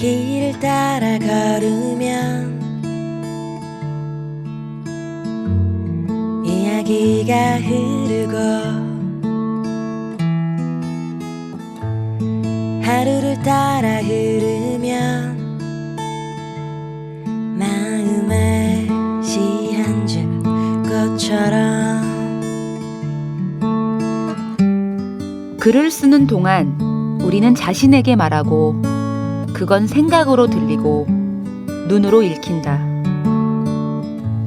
길을 따라 걸으면 이야기가 흐르고 하루를 따라 흐르면 마음에 시 한 줌 꽃처럼 글을 쓰는 동안 우리는 자신에게 말하고 그건 생각으로 들리고 눈으로 읽힌다.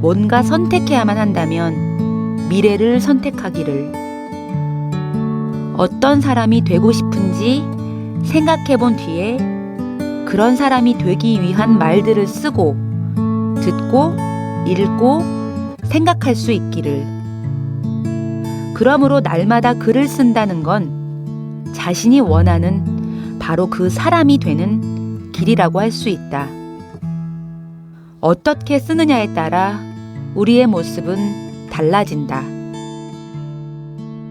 뭔가 선택해야만 한다면 미래를 선택하기를. 어떤 사람이 되고 싶은지 생각해 본 뒤에 그런 사람이 되기 위한 말들을 쓰고 듣고 읽고 생각할 수 있기를. 그러므로 날마다 글을 쓴다는 건 자신이 원하는 바로 그 사람이 되는 길이라고 할 수 있다. 어떻게 쓰느냐에 따라 우리의 모습은 달라진다.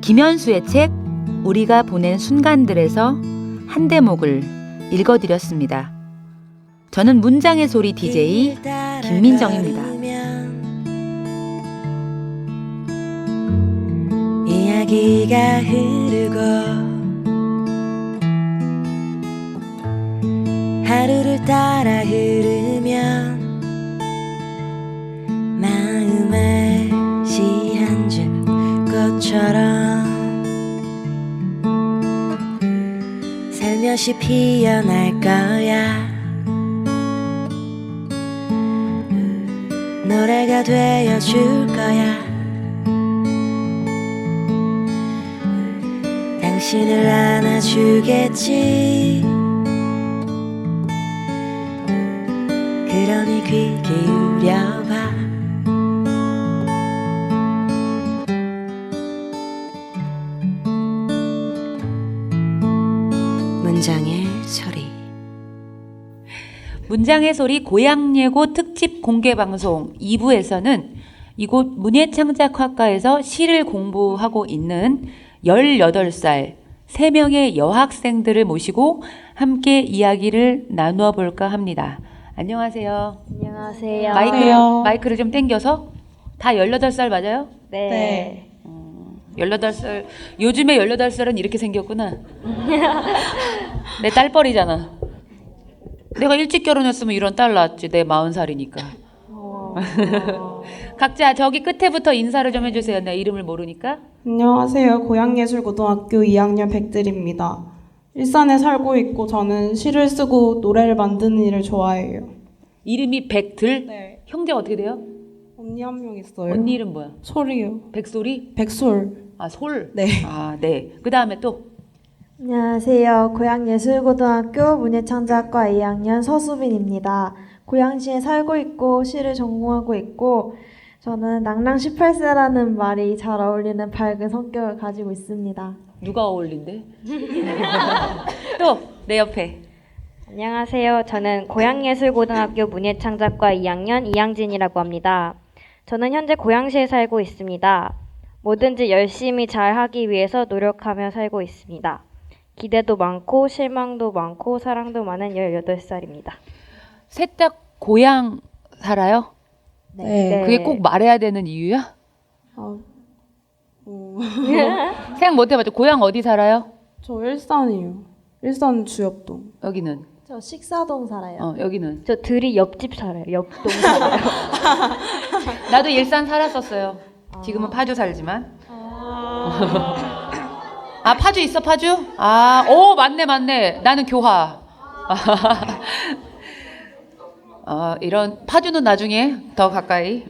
김현수의 책 우리가 보낸 순간들에서 한 대목을 읽어드렸습니다. 저는 문장의 소리 DJ 김민정입니다. 이야기가 흐르고 하루를 따라 흐르면 마음에 시 한 줌 꽃처럼 살며시 피어날 거야. 노래가 되어줄 거야. 당신을 안아주겠지. 그러니 귀 기울여봐. 문장의 소리. 문장의 소리 고향예고 특집 공개방송 2부에서는 이곳 문예창작학과에서 시를 공부하고 있는 18살 3명의 여학생들을 모시고 함께 이야기를 나누어 볼까 합니다. 안녕하세요. 안녕하세요. 마이크를 좀 당겨서. 다 18살 맞아요? 네. 18살. 요즘에 18살은 이렇게 생겼구나. 내 딸뻘이잖아. 내가 일찍 결혼했으면 이런 딸 낳았지. 내 40살이니까. 각자 저기 끝에부터 인사를 좀 해주세요. 내 이름을 모르니까. 안녕하세요. 고양예술고등학교 2학년 백들입니다. 일산에 살고 있고 저는 시를 쓰고 노래를 만드는 일을 좋아해요. 이름이 백들? 네. 형제 어떻게 돼요? 언니 한 명 있어요. 언니 이름 뭐야? 솔이요. 백소리? 백솔. 아, 솔? 네. 아, 네. 그 다음에 또? 안녕하세요. 고양예술고등학교 문예창작과 2학년 서수빈입니다. 고양시에 살고 있고 시를 전공하고 있고 저는 낭랑 18세라는 말이 잘 어울리는 밝은 성격을 가지고 있습니다. 누가 어울린대? 또 내 옆에. 안녕하세요. 저는 고양예술고등학교 문예창작과 2학년 이양진이라고 합니다. 저는 현재 고양시에 살고 있습니다. 뭐든지 열심히 잘 하기 위해서 노력하며 살고 있습니다. 기대도 많고 실망도 많고 사랑도 많은 18살입니다. 셋 다 고향 살아요? 네. 그게 꼭 말해야 되는 이유야? 생각 못 해봤죠. 고향 어디 살아요? 저 일산이요. 일산 주엽동. 여기는? 저 식사동 살아요. 여기는? 저 들이 옆집 살아요. 옆동 살아요. 나도 일산 살았었어요. 지금은 파주 살지만. 아, 파주 있어, 파주? 아, 오, 맞네. 나는 교화. 이런, 파주는 나중에 더 가까이.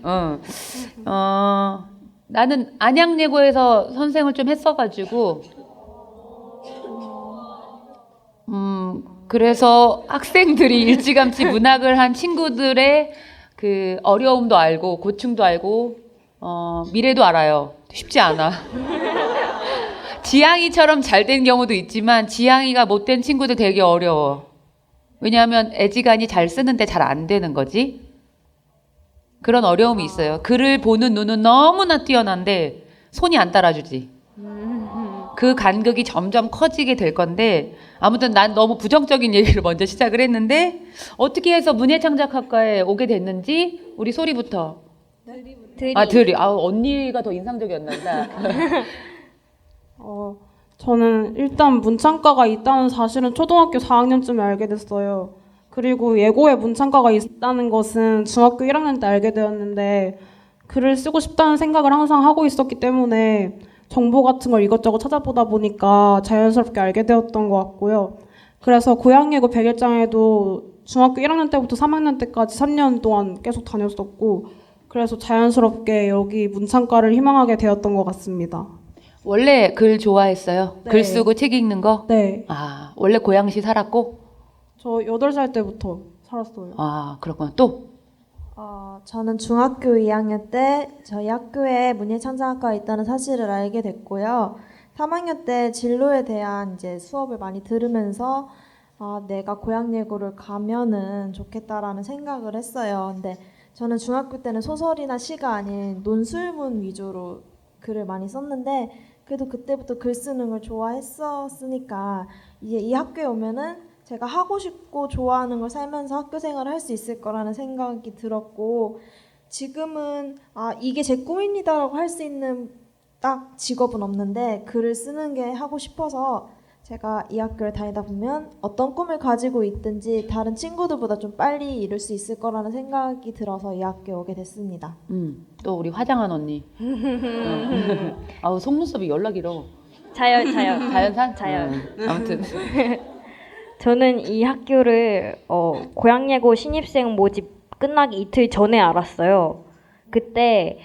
나는 안양예고에서 선생을 좀 했어가지고, 그래서 학생들이 일찌감치 문학을 한 친구들의 그 어려움도 알고, 고충도 알고, 미래도 알아요. 쉽지 않아. 지향이처럼 잘 된 경우도 있지만 지향이가 못된 친구들 되게 어려워. 왜냐하면 애지간히 잘 쓰는데 잘 안 되는 거지. 그런 어려움이 있어요. 글을 보는 눈은 너무나 뛰어난데 손이 안 따라주지. 그 간극이 점점 커지게 될 건데 아무튼 난 너무 부정적인 얘기를 먼저 시작을 했는데 어떻게 해서 문예창작학과에 오게 됐는지 우리 소리부터. 들이. 언니가 더 인상적이었나 보다. 저는 일단 문창과가 있다는 사실은 초등학교 4학년쯤에 알게 됐어요. 그리고 예고에 문창과가 있다는 것은 중학교 1학년 때 알게 되었는데 글을 쓰고 싶다는 생각을 항상 하고 있었기 때문에 정보 같은 걸 이것저것 찾아보다 보니까 자연스럽게 알게 되었던 것 같고요. 그래서 고향예고 100일장에도 중학교 1학년 때부터 3학년 때까지 3년 동안 계속 다녔었고 그래서 자연스럽게 여기 문창과를 희망하게 되었던 것 같습니다. 원래 글 좋아했어요? 네. 글 쓰고 책 읽는 거? 네. 원래 고양시 살았고? 저 8살 때부터 살았어요. 그렇구나. 또? 저는 중학교 2학년 때 저희 학교에 문예창작학과가 있다는 사실을 알게 됐고요. 3학년 때 진로에 대한 이제 수업을 많이 들으면서 내가 고향예고를 가면은 좋겠다라는 생각을 했어요. 근데 저는 중학교 때는 소설이나 시가 아닌 논술문 위주로 글을 많이 썼는데 그래도 그때부터 글 쓰는 걸 좋아했었으니까 이제 이 학교에 오면은 제가 하고 싶고 좋아하는 걸 살면서 학교 생활을 할 수 있을 거라는 생각이 들었고 지금은 이게 제 꿈입니다라고 할 수 있는 딱 직업은 없는데 글을 쓰는 게 하고 싶어서 제가 이 학교를 다니다 보면 어떤 꿈을 가지고 있든지 다른 친구들보다 좀 빨리 이룰 수 있을 거라는 생각이 들어서 이 학교에 오게 됐습니다. 또 우리 화장한 언니. 속눈썹이 연락이로. 자연. 아무튼. 저는 이 학교를 고향예고 신입생 모집 끝나기 이틀 전에 알았어요. 그때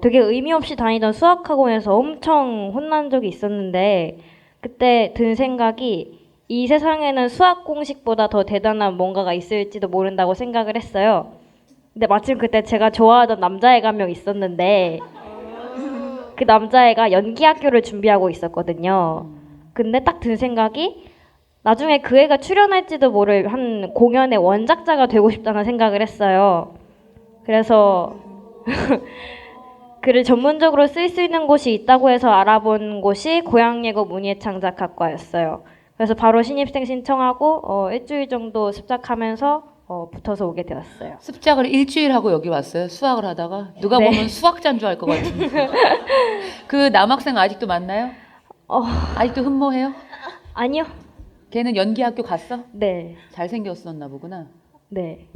되게 의미 없이 다니던 수학학원에서 엄청 혼난 적이 있었는데 그때 든 생각이 이 세상에는 수학 공식보다 더 대단한 뭔가가 있을지도 모른다고 생각을 했어요. 근데 마침 그때 제가 좋아하던 남자애가 한 명 있었는데 그 남자애가 연기학교를 준비하고 있었거든요. 근데 딱 든 생각이 나중에 그 애가 출연할지도 모를 한 공연의 원작자가 되고 싶다는 생각을 했어요. 그래서 글을 전문적으로 쓸 수 있는 곳이 있다고 해서 알아본 곳이 고향예고 문예창작학과였어요. 그래서 바로 신입생 신청하고 일주일 정도 습작하면서 붙어서 오게 되었어요. 습작을 일주일 하고 여기 왔어요? 수학을 하다가? 누가 네. 보면 수학자인 줄 알 것 같은데. 그 남학생 아직도 만나요? 아직도 흠모해요? 아니요. 걔는 연기학교 갔어? 네. 잘생겼었나 보구나. 네.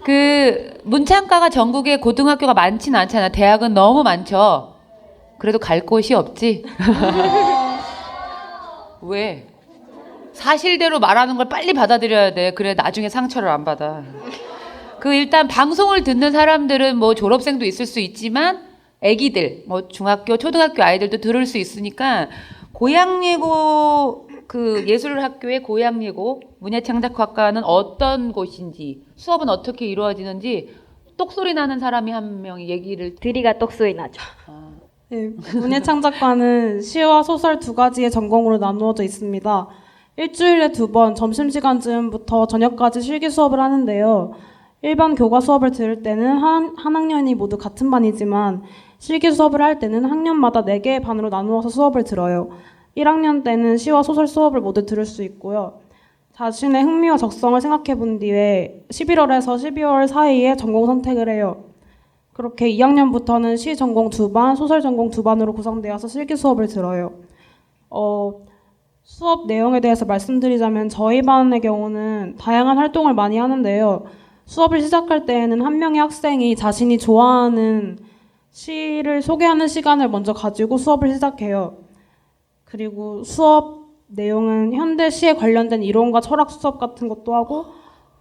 그 문창과가 전국에 고등학교가 많지는 않잖아. 대학은 너무 많죠. 그래도 갈 곳이 없지. 왜? 사실대로 말하는 걸 빨리 받아들여야 돼. 그래 나중에 상처를 안 받아. 일단 방송을 듣는 사람들은 뭐 졸업생도 있을 수 있지만 애기들, 뭐 중학교, 초등학교 아이들도 들을 수 있으니까 고향예고 예술학교의 고향예고 문예창작학과는 어떤 곳인지 수업은 어떻게 이루어지는지 똑소리 나는 사람이 한 명이 얘기를 들이가 똑소리 나죠. 네, 문예창작과는 시와 소설 2가지의 전공으로 나누어져 있습니다. 일주일에 2번 점심시간쯤부터 저녁까지 실기 수업을 하는데요. 일반 교과 수업을 들을 때는 한 학년이 모두 같은 반이지만 실기 수업을 할 때는 학년마다 4개의 반으로 나누어서 수업을 들어요. 1학년 때는 시와 소설 수업을 모두 들을 수 있고요. 자신의 흥미와 적성을 생각해 본 뒤에 11월에서 12월 사이에 전공 선택을 해요. 그렇게 2학년부터는 시 전공 2반, 소설 전공 2반으로 구성되어서 실기 수업을 들어요. 수업 내용에 대해서 말씀드리자면 저희 반의 경우는 다양한 활동을 많이 하는데요. 수업을 시작할 때에는 한 명의 학생이 자신이 좋아하는 시를 소개하는 시간을 먼저 가지고 수업을 시작해요. 그리고 수업 내용은 현대 시에 관련된 이론과 철학 수업 같은 것도 하고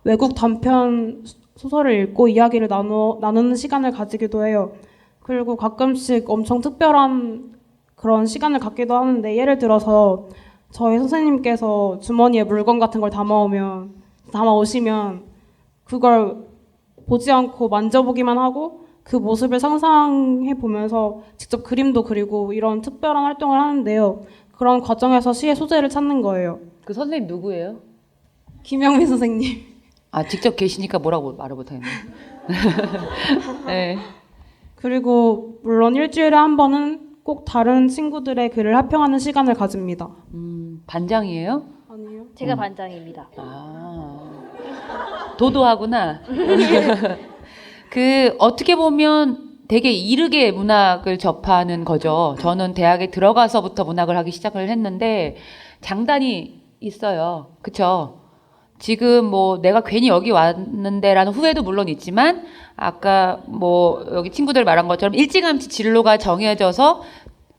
외국 단편 소설을 읽고 이야기를 나누는 시간을 가지기도 해요. 그리고 가끔씩 엄청 특별한 그런 시간을 갖기도 하는데 예를 들어서 저희 선생님께서 주머니에 물건 같은 걸 담아오시면 그걸 보지 않고 만져보기만 하고 그 모습을 상상해 보면서 직접 그림도 그리고 이런 특별한 활동을 하는데요. 그런 과정에서 시의 소재를 찾는 거예요. 그 선생님 누구예요? 김영민 선생님. 직접 계시니까 뭐라고 말을 못하겠네. 네. 그리고 물론 일주일에 한 번은 꼭 다른 친구들의 글을 합평하는 시간을 가집니다. 반장이에요? 아니요. 제가 반장입니다. 아, 도도하구나. 그 어떻게 보면 되게 이르게 문학을 접하는 거죠. 저는 대학에 들어가서부터 문학을 하기 시작을 했는데 장단이 있어요. 그쵸? 지금 뭐 내가 괜히 여기 왔는데라는 후회도 물론 있지만 아까 뭐 여기 친구들 말한 것처럼 일찌감치 진로가 정해져서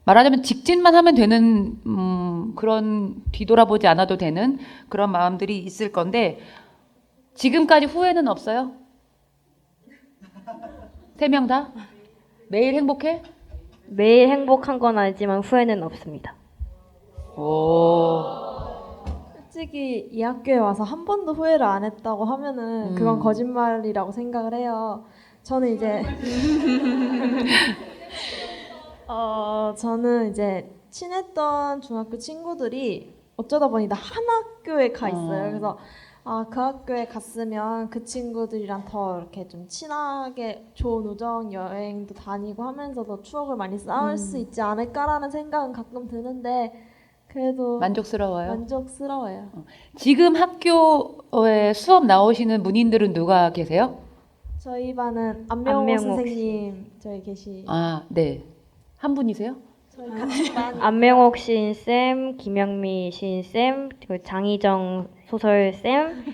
말하자면 직진만 하면 되는 그런 뒤돌아보지 않아도 되는 그런 마음들이 있을 건데 지금까지 후회는 없어요? 세 명 다? 매일 행복해? 매일 행복한 건 아니지만 후회는 없습니다. 오. 솔직히 이 학교에 와서 한 번도 후회를 안 했다고 하면은 그건 거짓말이라고 생각을 해요. 저는 이제 저는 이제 친했던 중학교 친구들이 어쩌다 보니 다 한 학교에 가 있어요. 그래서 그 학교에 갔으면 그 친구들이랑 더 이렇게 좀 친하게 좋은 우정 여행도 다니고 하면서 더 추억을 많이 쌓을 수 있지 않을까라는 생각은 가끔 드는데 그래도 만족스러워요? 만족스러워요. 지금 학교에 수업 나오시는 문인들은 누가 계세요? 저희 반은 안명호 안명옥 선생님 저희 계시. 아, 네. 한 분이세요? 저희 같이 반. 안명옥 시인쌤, 김영미 시인쌤, 그리고 장희정 소설쌤,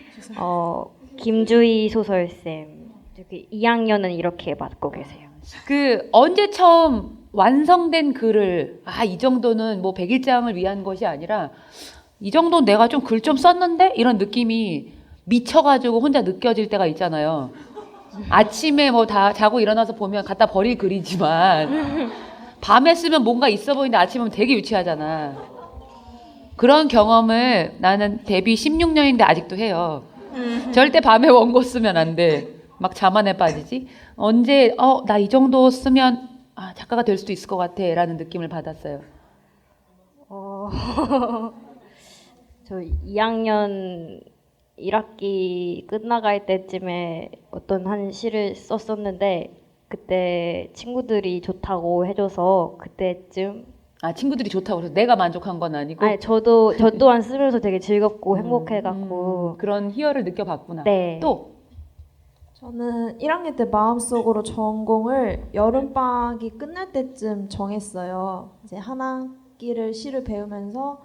김주희 소설쌤. 이렇게 2학년은 이렇게 맡고 계세요. 그 언제 처음 완성된 글을 이 정도는 뭐 100일장을 위한 것이 아니라 이 정도는 내가 좀 글 좀 썼는데 이런 느낌이 미쳐가지고 혼자 느껴질 때가 있잖아요. 아침에 뭐 다 자고 일어나서 보면 갖다 버릴 글이지만 밤에 쓰면 뭔가 있어 보이는데 아침에 되게 유치하잖아. 그런 경험을 나는 데뷔 16년인데 아직도 해요. 절대 밤에 원고 쓰면 안 돼. 막 자만에 빠지지. 언제 나 이 정도 쓰면 작가가 될 수도 있을 것 같아 라는 느낌을 받았어요. 저 2학년 1학기 끝나갈 때쯤에 어떤 한 시를 썼었는데 그때 친구들이 좋다고 해줘서 그때쯤 친구들이 좋다고 해서 내가 만족한 건 아니고 아니 저 또한 쓰면서 되게 즐겁고 행복해갖고 그런 희열을 느껴봤구나. 네. 또 저는 1학년 때 마음속으로 전공을 여름방학이 끝날 때쯤 정했어요. 이제 한 학기를 시를 배우면서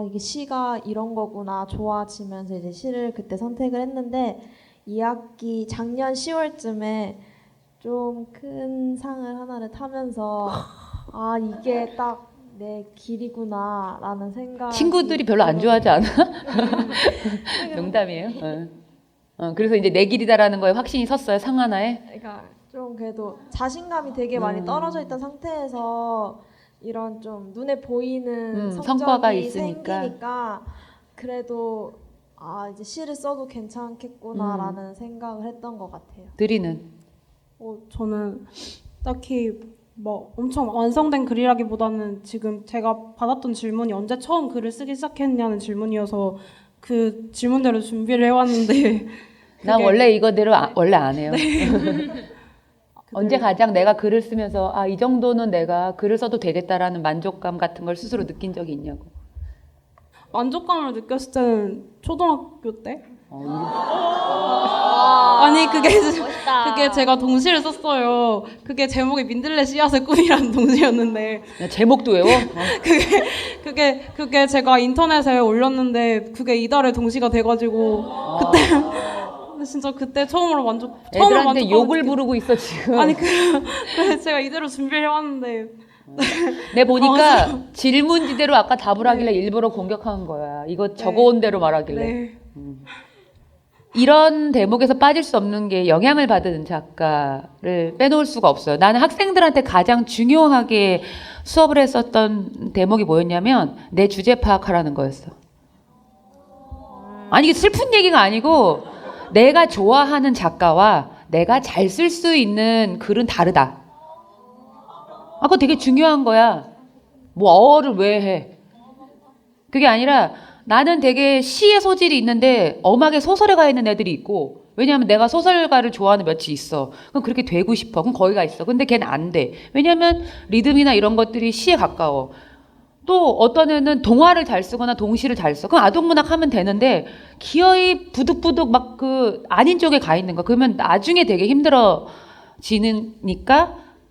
이게 시가 이런 거구나 좋아지면서 이제 시를 그때 선택을 했는데 2학기 작년 10월쯤에 좀 큰 상을 하나를 타면서 이게 딱 내 길이구나라는 생각. 친구들이 별로 안 좋아하지 않아? 농담이에요. 그래서 이제 내 길이다라는 거에 확신이 섰어요. 상 하나에. 그러니까 좀 그래도 자신감이 되게 많이 떨어져 있던 상태에서 이런 좀 눈에 보이는 성과가 성적이 있으니까. 생기니까 그래도 이제 시를 써도 괜찮겠구나라는 생각을 했던 것 같아요. 드리는 저는 딱히 뭐 엄청 완성된 글이라기보다는 지금 제가 받았던 질문이 언제 처음 글을 쓰기 시작했냐는 질문이어서 그 질문대로 준비를 해왔는데 난 원래 이거대로 원래 안 해요. 언제 가장 내가 글을 쓰면서 이 정도는 내가 글을 써도 되겠다라는 만족감 같은 걸 스스로 느낀 적이 있냐고. 만족감을 느꼈을 때는 초등학교 때? 아니 그게 제가 동시를 썼어요. 그게 제목이 민들레 씨앗의 꿈이라는 동시였는데 제목도 외워? 그게 제가 인터넷에 올렸는데 그게 이달에 동시가 돼가지고 그때 진짜 그때 처음으로 애들한테 욕을 부르고 있어 지금. 아니 그래서 제가 이대로 준비를 해왔는데 내 보니까 질문지대로 아까 답을 하길래 일부러 공격한 거야. 이거 적어온 대로 말하길래. 네. 이런 대목에서 빠질 수 없는 게 영향을 받은 작가를 빼놓을 수가 없어요. 나는 학생들한테 가장 중요하게 수업을 했었던 대목이 뭐였냐면 내 주제 파악하라는 거였어. 아니 이게 슬픈 얘기가 아니고 내가 좋아하는 작가와 내가 잘 쓸 수 있는 글은 다르다. 그거 되게 중요한 거야. 뭐 어를 왜 해? 그게 아니라 나는 되게 시의 소질이 있는데 엄하게 소설에 가 있는 애들이 있고, 왜냐하면 내가 소설가를 좋아하는 몇이 있어. 그럼 그렇게 되고 싶어. 그럼 거기가 있어. 근데 걔는 안 돼. 왜냐하면 리듬이나 이런 것들이 시에 가까워. 또 어떤 애는 동화를 잘 쓰거나 동시를 잘 써. 그럼 아동문학 하면 되는데 기어이 부득부득 막 그 아닌 쪽에 가 있는 거. 그러면 나중에 되게 힘들어지니까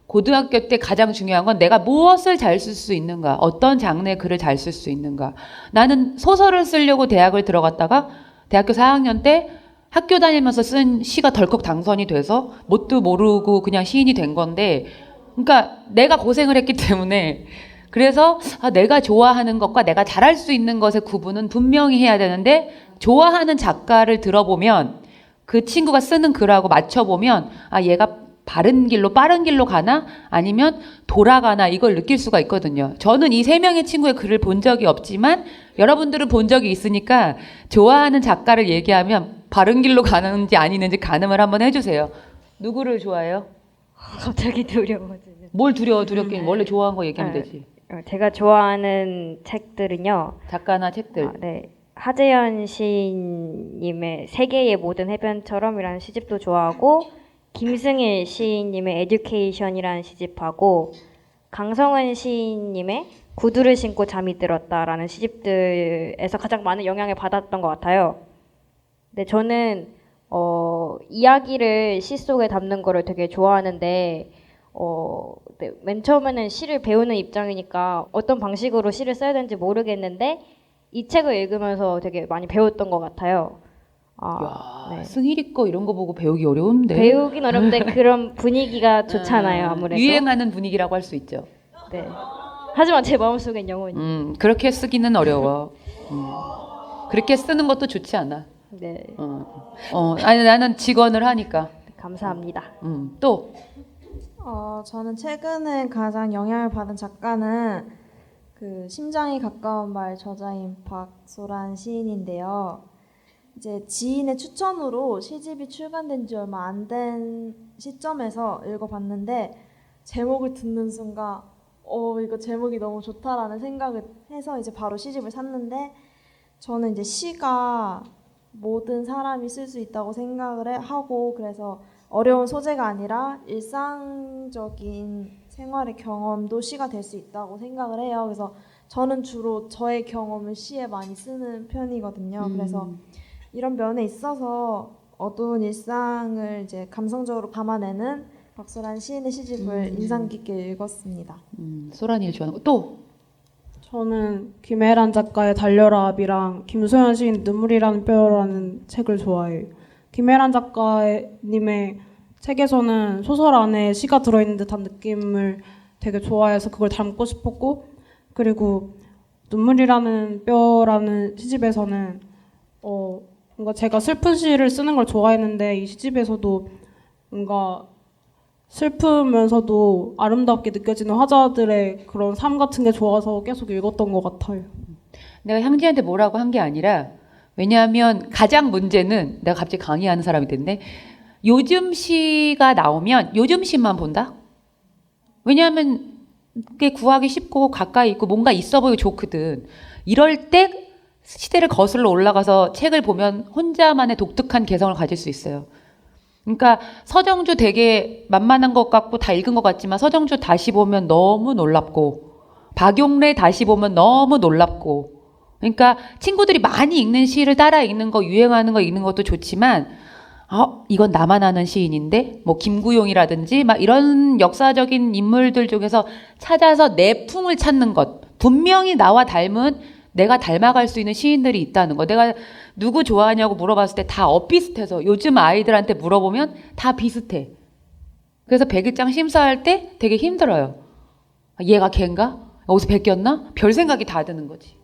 고등학교 때 가장 중요한 건 내가 무엇을 잘 쓸 수 있는가. 어떤 장르의 글을 잘 쓸 수 있는가. 나는 소설을 쓰려고 대학을 들어갔다가 대학교 4학년 때 학교 다니면서 쓴 시가 덜컥 당선이 돼서 뭣도 모르고 그냥 시인이 된 건데, 그러니까 내가 고생을 했기 때문에, 그래서 내가 좋아하는 것과 내가 잘할 수 있는 것의 구분은 분명히 해야 되는데, 좋아하는 작가를 들어보면 그 친구가 쓰는 글하고 맞춰보면 얘가 바른 길로 빠른 길로 가나 아니면 돌아가나 이걸 느낄 수가 있거든요. 저는 이 3명의 친구의 글을 본 적이 없지만 여러분들은 본 적이 있으니까 좋아하는 작가를 얘기하면 바른 길로 가는지 아니는지 가늠을 한번 해주세요. 누구를 좋아해요? 갑자기 두려워지네. 뭘 두렵긴 원래 좋아하는 거 얘기하면 되지. 제가 좋아하는 책들은요. 작가나 책들. 네. 하재현 시인님의 세계의 모든 해변처럼이라는 시집도 좋아하고, 김승일 시인님의 에듀케이션이라는 시집하고, 강성은 시인님의 구두를 신고 잠이 들었다라는 시집들에서 가장 많은 영향을 받았던 것 같아요. 근데 저는 이야기를 시 속에 담는 거를 되게 좋아하는데, 네, 맨 처음에는 시를 배우는 입장이니까 어떤 방식으로 시를 써야 되는지 모르겠는데 이 책을 읽으면서 되게 많이 배웠던 것 같아요. 네. 승일이 거 이런 거 보고 배우기 어려운데. 배우긴 어렵는데 그런 분위기가 좋잖아요. 아무래도. 유행하는 분위기라고 할 수 있죠. 네. 하지만 제 마음속엔 영원히. 그렇게 쓰기는 어려워. 그렇게 쓰는 것도 좋지 않아. 네. 아니 나는 직언을 하니까. 감사합니다. 또 저는 최근에 가장 영향을 받은 작가는 그 심장이 가까운 말 저자인 박소란 시인인데요. 이제 지인의 추천으로 시집이 출간된 지 얼마 안 된 시점에서 읽어봤는데 제목을 듣는 순간 이거 제목이 너무 좋다라는 생각을 해서 이제 바로 시집을 샀는데, 저는 이제 시가 모든 사람이 쓸 수 있다고 생각을 하고, 그래서 어려운 소재가 아니라 일상적인 생활의 경험도 시가 될 수 있다고 생각을 해요. 그래서 저는 주로 저의 경험을 시에 많이 쓰는 편이거든요. 그래서 이런 면에 있어서 어두운 일상을 이제 감성적으로 담아내는 박소란 시인의 시집을 인상 깊게 읽었습니다. 소란이를 좋아하는 거. 또 저는 김혜란 작가의 달려라 앞이랑 김소연 시인 눈물이라는 뼈라는 책을 좋아해요. 김혜란 작가님의 책에서는 소설 안에 시가 들어있는 듯한 느낌을 되게 좋아해서 그걸 담고 싶었고, 그리고 눈물이라는 뼈라는 시집에서는 뭔가 제가 슬픈 시를 쓰는 걸 좋아했는데 이 시집에서도 뭔가 슬프면서도 아름답게 느껴지는 화자들의 그런 삶 같은 게 좋아서 계속 읽었던 것 같아요. 내가 향지한테 뭐라고 한 게 아니라, 왜냐하면 가장 문제는, 내가 갑자기 강의하는 사람이 됐네. 요즘 시가 나오면 요즘 시만 본다? 왜냐하면 그게 구하기 쉽고 가까이 있고 뭔가 있어 보이고 좋거든. 이럴 때 시대를 거슬러 올라가서 책을 보면 혼자만의 독특한 개성을 가질 수 있어요. 그러니까 서정주 되게 만만한 것 같고 다 읽은 것 같지만 서정주 다시 보면 너무 놀랍고, 박용래 다시 보면 너무 놀랍고, 그러니까 친구들이 많이 읽는 시를 따라 읽는 거, 유행하는 거 읽는 것도 좋지만 이건 나만 아는 시인인데, 뭐 김구용이라든지 막 이런 역사적인 인물들 중에서 찾아서 내 풍을 찾는 것, 분명히 나와 닮은, 내가 닮아갈 수 있는 시인들이 있다는 거. 내가 누구 좋아하냐고 물어봤을 때 다 엇비슷해서, 요즘 아이들한테 물어보면 다 비슷해. 그래서 백일장 심사할 때 되게 힘들어요. 얘가 걔인가? 어디서 베꼈나? 별 생각이 다 드는 거지.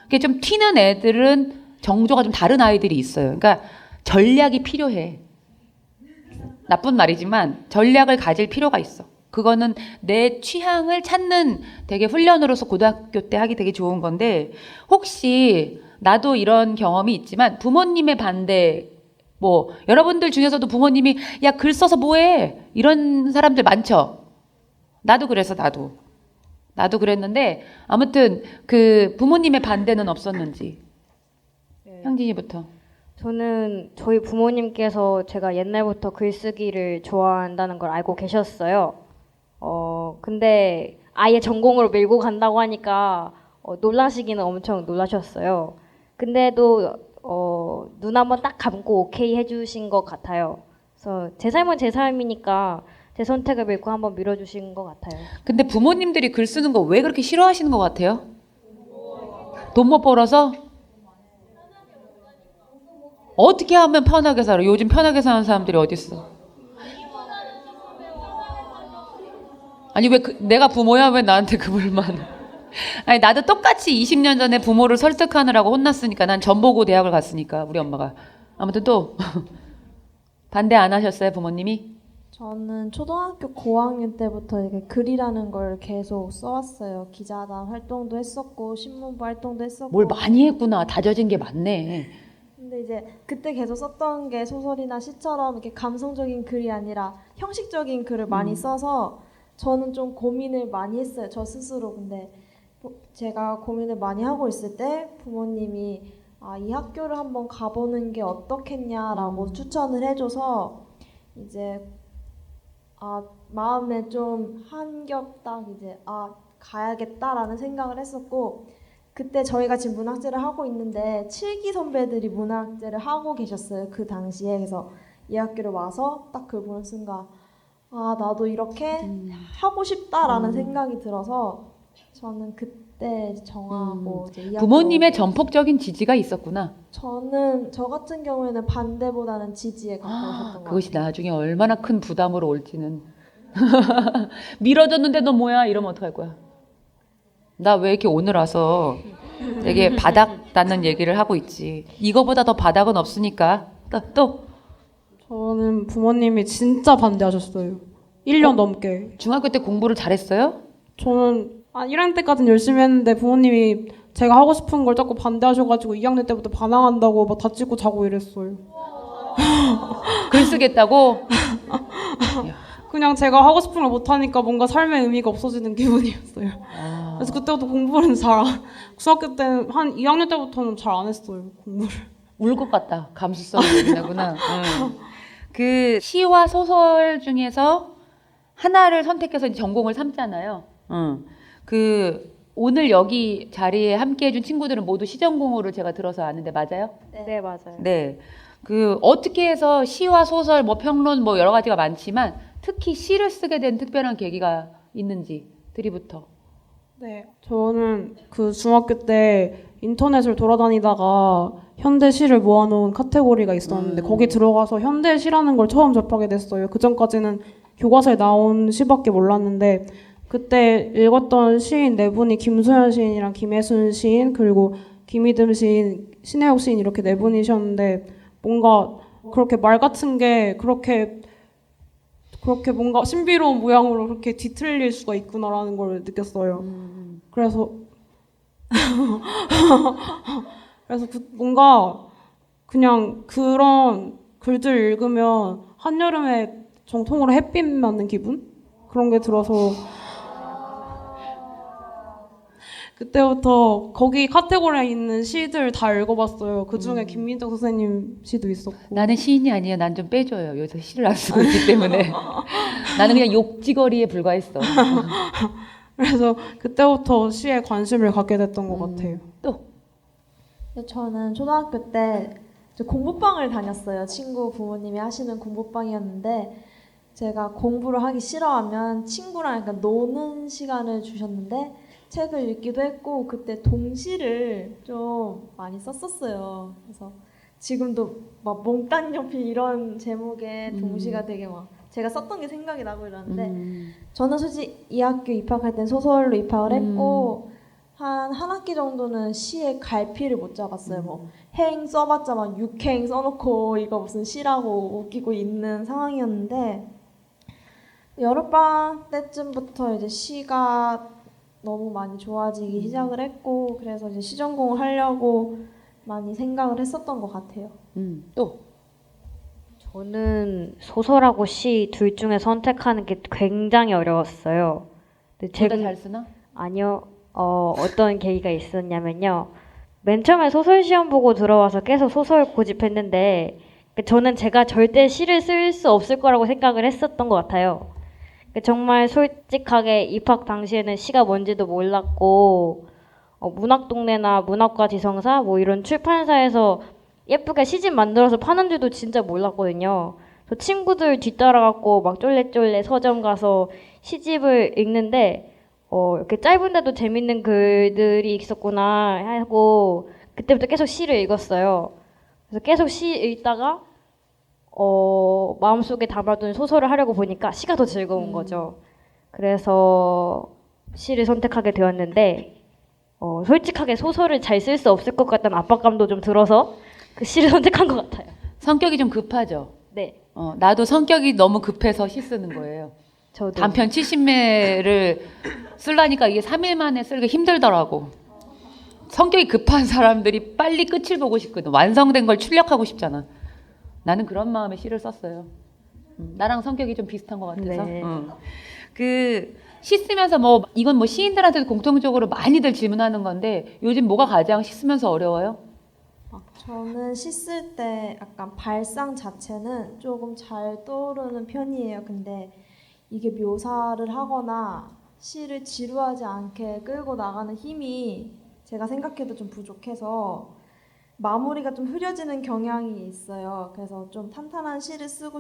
그게 좀 튀는 애들은 정조가 좀 다른 아이들이 있어요. 그러니까 전략이 필요해. 나쁜 말이지만 전략을 가질 필요가 있어. 그거는 내 취향을 찾는 되게 훈련으로서 고등학교 때 하기 되게 좋은 건데, 혹시 나도 이런 경험이 있지만 부모님의 반대, 뭐 여러분들 중에서도 부모님이 야 글 써서 뭐해 이런 사람들 많죠. 나도 그래서 나도 그랬는데, 아무튼 그 부모님의 반대는 없었는지, 향진이부터. 저는 저희 부모님께서 제가 옛날부터 글쓰기를 좋아한다는 걸 알고 계셨어요. 근데 아예 전공으로 밀고 간다고 하니까 놀라시기는 엄청 놀라셨어요. 근데도 눈 한번 딱 감고 오케이 해주신 것 같아요. 그래서 제 삶은 제 삶이니까 제 선택을 믿고 한번 밀어주신 것 같아요. 근데 부모님들이 글 쓰는 거 왜 그렇게 싫어하시는 것 같아요? 돈 못 벌어서? 어떻게 하면 편하게 살아? 요즘 편하게 사는 사람들이 어디 있어? 아니 왜 내가 부모야? 왜 나한테 그 불만? 아니 나도 똑같이 20년 전에 부모를 설득하느라고 혼났으니까 난 전보고 대학을 갔으니까 우리 엄마가. 아무튼 또 반대 안 하셨어요 부모님이? 저는 초등학교 고학년 때부터 이렇게 글이라는 걸 계속 써왔어요. 기자단 활동도 했었고 신문부 활동도 했었고. 뭘 많이 했구나. 다져진 게 많네. 근데 이제 그때 계속 썼던 게 소설이나 시처럼 이렇게 감성적인 글이 아니라 형식적인 글을 많이 써서 저는 좀 고민을 많이 했어요. 저 스스로. 근데 제가 고민을 많이 하고 있을 때 부모님이 이 학교를 한번 가보는 게 어떻겠냐라고 추천을 해줘서 이제 마음에 좀 한 겹 딱 이제 가야겠다라는 생각을 했었고, 그때 저희가 지금 문학제를 하고 있는데 7기 선배들이 문학제를 하고 계셨어요. 그 당시에. 그래서 이 학교를 와서 딱 그걸 보는 순간 나도 이렇게 하고 싶다라는 생각이 들어서 저는 그때 정하고 이제 이 부모님의 학교 전폭적인 지지가 있었구나. 저 같은 경우에는 반대보다는 지지에 가까우셨던 것 그것이 같아요. 나중에 얼마나 큰 부담으로 올지는. 밀어줬는데 너 뭐야? 이러면 어떡할 거야? 나 왜 이렇게 오늘 와서 되게 바닥다는 얘기를 하고 있지. 이거보다 더 바닥은 없으니까. 또 저는 부모님이 진짜 반대하셨어요. 1년 넘게. 중학교 때 공부를 잘했어요? 저는 1학년 때까지는 열심히 했는데 부모님이 제가 하고 싶은 걸 자꾸 반대하셔가지고 2학년 때부터 반항한다고 막 다찍고 자고 이랬어요. 글 쓰겠다고? 그냥 제가 하고 싶은 걸 못하니까 뭔가 삶의 의미가 없어지는 기분이었어요. 그래서 그때부터 공부는 중학교 때는 한 2학년 때부터는 잘 안 했어요, 공부를. 울 것 같다. 감수성이 있나구나. 그 시와 소설 중에서 하나를 선택해서 이제 전공을 삼잖아요. 오늘 여기 자리에 함께 해준 친구들은 모두 시전공으로 제가 들어서 아는데 맞아요? 네, 맞아요. 네. 어떻게 해서 시와 소설, 평론, 여러 가지가 많지만 특히 시를 쓰게 된 특별한 계기가 있는지 드리부터. 네, 저는 그 중학교 때 인터넷을 돌아다니다가 현대 시를 모아놓은 카테고리가 있었는데 거기 들어가서 현대 시라는 걸 처음 접하게 됐어요. 그 전까지는 교과서에 나온 시밖에 몰랐는데 그때 읽었던 시인 네 분이 김소연 시인이랑 김혜순 시인 그리고 김희듬 시인, 신혜옥 시인 이렇게 네 분이셨는데 뭔가 그렇게 말 같은 게 그렇게 뭔가 신비로운 모양으로 그렇게 뒤틀릴 수가 있구나라는 걸 느꼈어요. 그래서 뭔가 그냥 그런 글들 읽으면 한여름에 정통으로 햇빛 맞는 기분? 그런 게 들어서 그때부터 거기 카테고리에 있는 시들 다 읽어봤어요. 그 중에 김민정 선생님 시도 있었고. 나는 시인이 아니야. 난 좀 빼줘요. 요새 시를 안 쓰고 있기 때문에. 나는 그냥 욕지거리에 불과했어. 그래서 그때부터 시에 관심을 갖게 됐던 것 같아요. 또 저는 초등학교 때 공부방을 다녔어요. 친구 부모님이 하시는 공부방이었는데 제가 공부를 하기 싫어하면 친구랑 약간 노는 시간을 주셨는데 책을 읽기도 했고 그때 동시를 좀 많이 썼었어요. 그래서 지금도 막 몽땅 연필 이런 제목의 동시가 되게 막 제가 썼던 게 생각이 나고 이러는데 저는 솔직히 이 학교 입학할 땐 소설로 입학을 했고 한 학기 정도는 시에 갈피를 못 잡았어요. 행 써봤자 막 6행 써놓고 이거 무슨 시라고 웃기고 있는 상황이었는데 여름방학 때쯤부터 이제 시가 너무 많이 좋아지기 시작을 했고 그래서 이제 시전공을 하려고 많이 생각을 했었던 것 같아요. 또 저는 소설하고 시 둘 중에 선택하는 게 굉장히 어려웠어요. 근데 둘 다 잘 쓰나? 아니요. 어떤 계기가 있었냐면요. 맨 처음에 소설 시험 보고 들어와서 계속 소설 고집했는데 저는 제가 절대 시를 쓸 수 없을 거라고 생각을 했었던 것 같아요. 정말 솔직하게 입학 당시에는 시가 뭔지도 몰랐고 문학동네나 문학과 지성사 뭐 이런 출판사에서 예쁘게 시집 만들어서 파는 줄도 진짜 몰랐거든요. 저 친구들 뒤따라갖고 막 쫄래쫄래 서점 가서 시집을 읽는데 이렇게 짧은데도 재밌는 글들이 있었구나 하고 그때부터 계속 시를 읽었어요. 그래서 계속 시 읽다가 마음속에 담아둔 소설을 하려고 보니까 시가 더 즐거운 거죠. 그래서 시를 선택하게 되었는데 솔직하게 소설을 잘 쓸 수 없을 것 같다는 압박감도 좀 들어서 그 시를 선택한 것 같아요. 성격이 좀 급하죠. 네, 나도 성격이 너무 급해서 시 쓰는 거예요. 저도. 단편 70매를 쓰려니까 이게 3일 만에 쓰기가 힘들더라고. 성격이 급한 사람들이 빨리 끝을 보고 싶거든. 완성된 걸 출력하고 싶잖아. 나는 그런 마음에 시를 썼어요. 나랑 성격이 좀 비슷한 것 같아서. 네. 시 쓰면서 뭐 이건 뭐 시인들한테도 공통적으로 많이들 질문하는 건데 요즘 뭐가 가장 시 쓰면서 어려워요? 저는 시 쓸 때 약간 발상 자체는 조금 잘 떠오르는 편이에요. 근데 이게 묘사를 하거나 시를 지루하지 않게 끌고 나가는 힘이 제가 생각해도 좀 부족해서 마무리가 좀 흐려지는 경향이 있어요. 그래서 좀 탄탄한 시를 쓰고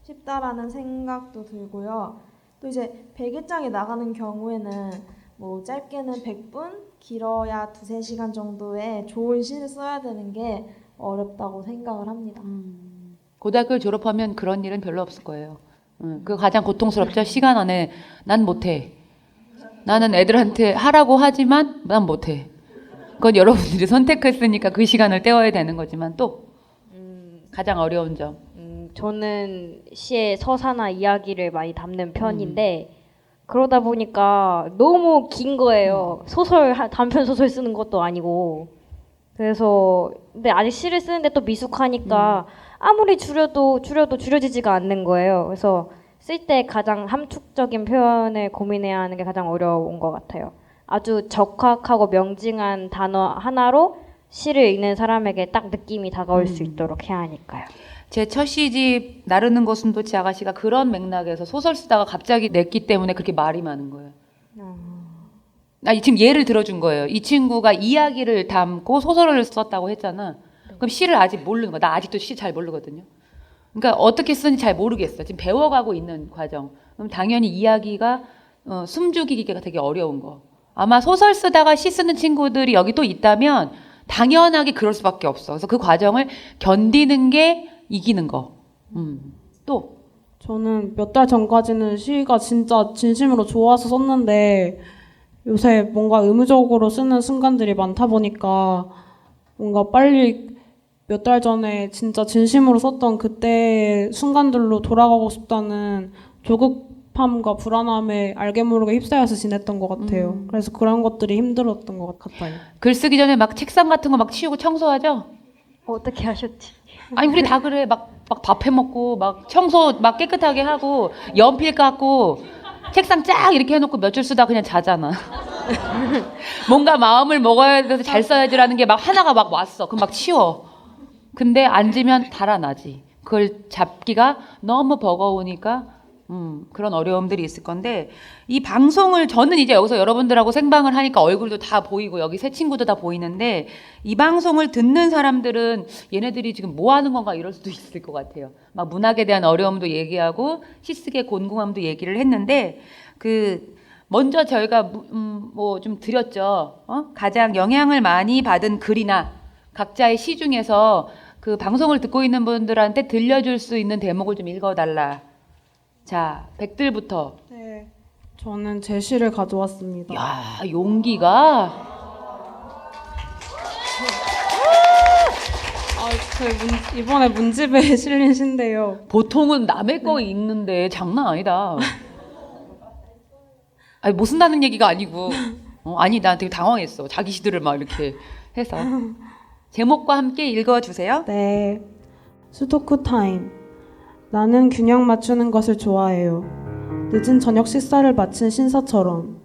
싶다라는 생각도 들고요. 또 이제 100일장에 나가는 경우에는 뭐 짧게는 100분, 길어야 2-3시간 정도의 좋은 시를 써야 되는 게 어렵다고 생각을 합니다. 고등학교를 졸업하면 그런 일은 별로 없을 거예요. 그거 가장 고통스럽죠. 시간 안에 난 못해. 나는 애들한테 하라고 하지만 난 못해. 그건 여러분들이 선택했으니까 그 시간을 때워야 되는 거지만 또 가장 어려운 점. 저는 시에 서사나 이야기를 많이 담는 편인데 그러다 보니까 너무 긴 거예요. 단편 소설 쓰는 것도 아니고. 그래서 근데 아직 시를 쓰는데 또 미숙하니까 아무리 줄여도 줄여지지가 않는 거예요. 그래서 쓸 때 가장 함축적인 표현을 고민해야 하는 게 가장 어려운 것 같아요. 아주 적확하고 명징한 단어 하나로 시를 읽는 사람에게 딱 느낌이 다가올 수 있도록 해야 하니까요. 제 첫 시집 나르는 고슴도치 아가씨가 그런 맥락에서 소설 쓰다가 갑자기 냈기 때문에 그렇게 말이 많은 거예요. 지금 예를 들어준 거예요. 이 친구가 이야기를 담고 소설을 썼다고 했잖아. 그럼 시를 아직 모르는 거야. 나 아직도 시 잘 모르거든요. 그러니까 어떻게 쓰는지 잘 모르겠어. 지금 배워가고 있는 과정. 그럼 당연히 이야기가 숨죽이기가 되게 어려운 거. 아마 소설 쓰다가 시 쓰는 친구들이 여기 또 있다면 당연하게 그럴 수밖에 없어. 그래서 그 과정을 견디는 게 이기는 거. 또 저는 몇 달 전까지는 시가 진짜 진심으로 좋아서 썼는데 요새 뭔가 의무적으로 쓰는 순간들이 많다 보니까 뭔가 빨리 몇 달 전에 진짜 진심으로 썼던 그때 순간들로 돌아가고 싶다는 조급함과 불안함에 알게 모르게 휩싸여서 지냈던 것 같아요. 그래서 그런 것들이 힘들었던 것 같아요. 글 쓰기 전에 막 책상 같은 거 막 치우고 청소하죠? 어떻게 하셨지? 아니 우리 다 그래. 막 밥 해 먹고 막 청소 막 깨끗하게 하고 연필 깎고 책상 쫙 이렇게 해놓고 몇 줄 쓰다 그냥 자잖아. 뭔가 마음을 먹어야 돼서 잘 써야지라는 게 막 하나가 막 왔어. 그럼 막 치워. 근데 앉으면 달아나지. 그걸 잡기가 너무 버거우니까 그런 어려움들이 있을 건데 이 방송을 저는 이제 여기서 여러분들하고 생방을 하니까 얼굴도 다 보이고 여기 새 친구도 다 보이는데 이 방송을 듣는 사람들은 얘네들이 지금 뭐 하는 건가 이럴 수도 있을 것 같아요. 막 문학에 대한 어려움도 얘기하고 시쓰기의 곤궁함도 얘기를 했는데 먼저 저희가 뭐 좀 드렸죠. 가장 영향을 많이 받은 글이나 각자의 시 중에서 그 방송을 듣고 있는 분들한테 들려줄 수 있는 대목을 좀 읽어달라. 자, 백들부터. 네, 저는 제 시를 가져왔습니다. 야, 용기가. 이번에 문집에 실린 시인데요. 보통은 남의 거 읽는데 장난 아니다. 아니, 못 쓴다는 얘기가 아니고. 아니, 나 되게 당황했어. 자기 시들을 막 이렇게 해서. 제목과 함께 읽어주세요. 네, 수도쿠 타임. 나는 균형 맞추는 것을 좋아해요. 늦은 저녁 식사를 마친 신사처럼.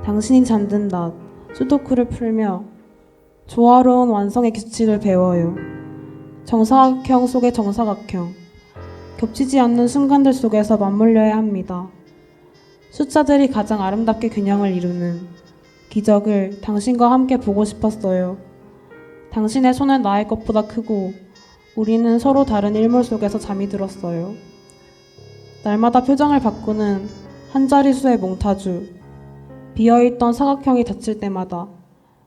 당신이 잠든 낮, 수도쿠를 풀며 조화로운 완성의 규칙을 배워요. 정사각형 속의 정사각형. 겹치지 않는 순간들 속에서 맞물려야 합니다. 숫자들이 가장 아름답게 균형을 이루는 기적을 당신과 함께 보고 싶었어요. 당신의 손은 나의 것보다 크고 우리는 서로 다른 일몰 속에서 잠이 들었어요. 날마다 표정을 바꾸는 한 자릿수의 몽타주. 비어있던 사각형이 닫힐 때마다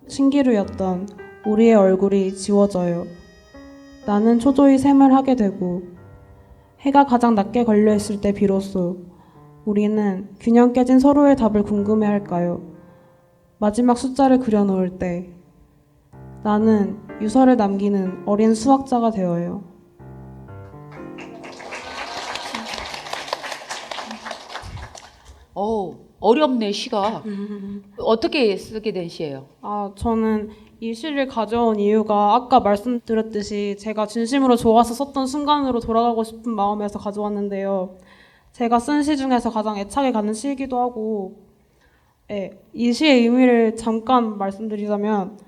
신기루였던 우리의 얼굴이 지워져요. 나는 초조히 셈을 하게 되고 해가 가장 낮게 걸려있을 때 비로소 우리는 균형 깨진 서로의 답을 궁금해할까요? 마지막 숫자를 그려놓을 때 나는 유서를 남기는 어린 수학자가 되어요. 어렵네, 시가. 어떻게 쓰게 된 시예요? 저는 이 시를 가져온 이유가 아까 말씀드렸듯이 제가 진심으로 좋아서 썼던 순간으로 돌아가고 싶은 마음에서 가져왔는데요. 제가 쓴 시 중에서 가장 애착이 가는 시이기도 하고, 이 시의 의미를 잠깐 말씀드리자면,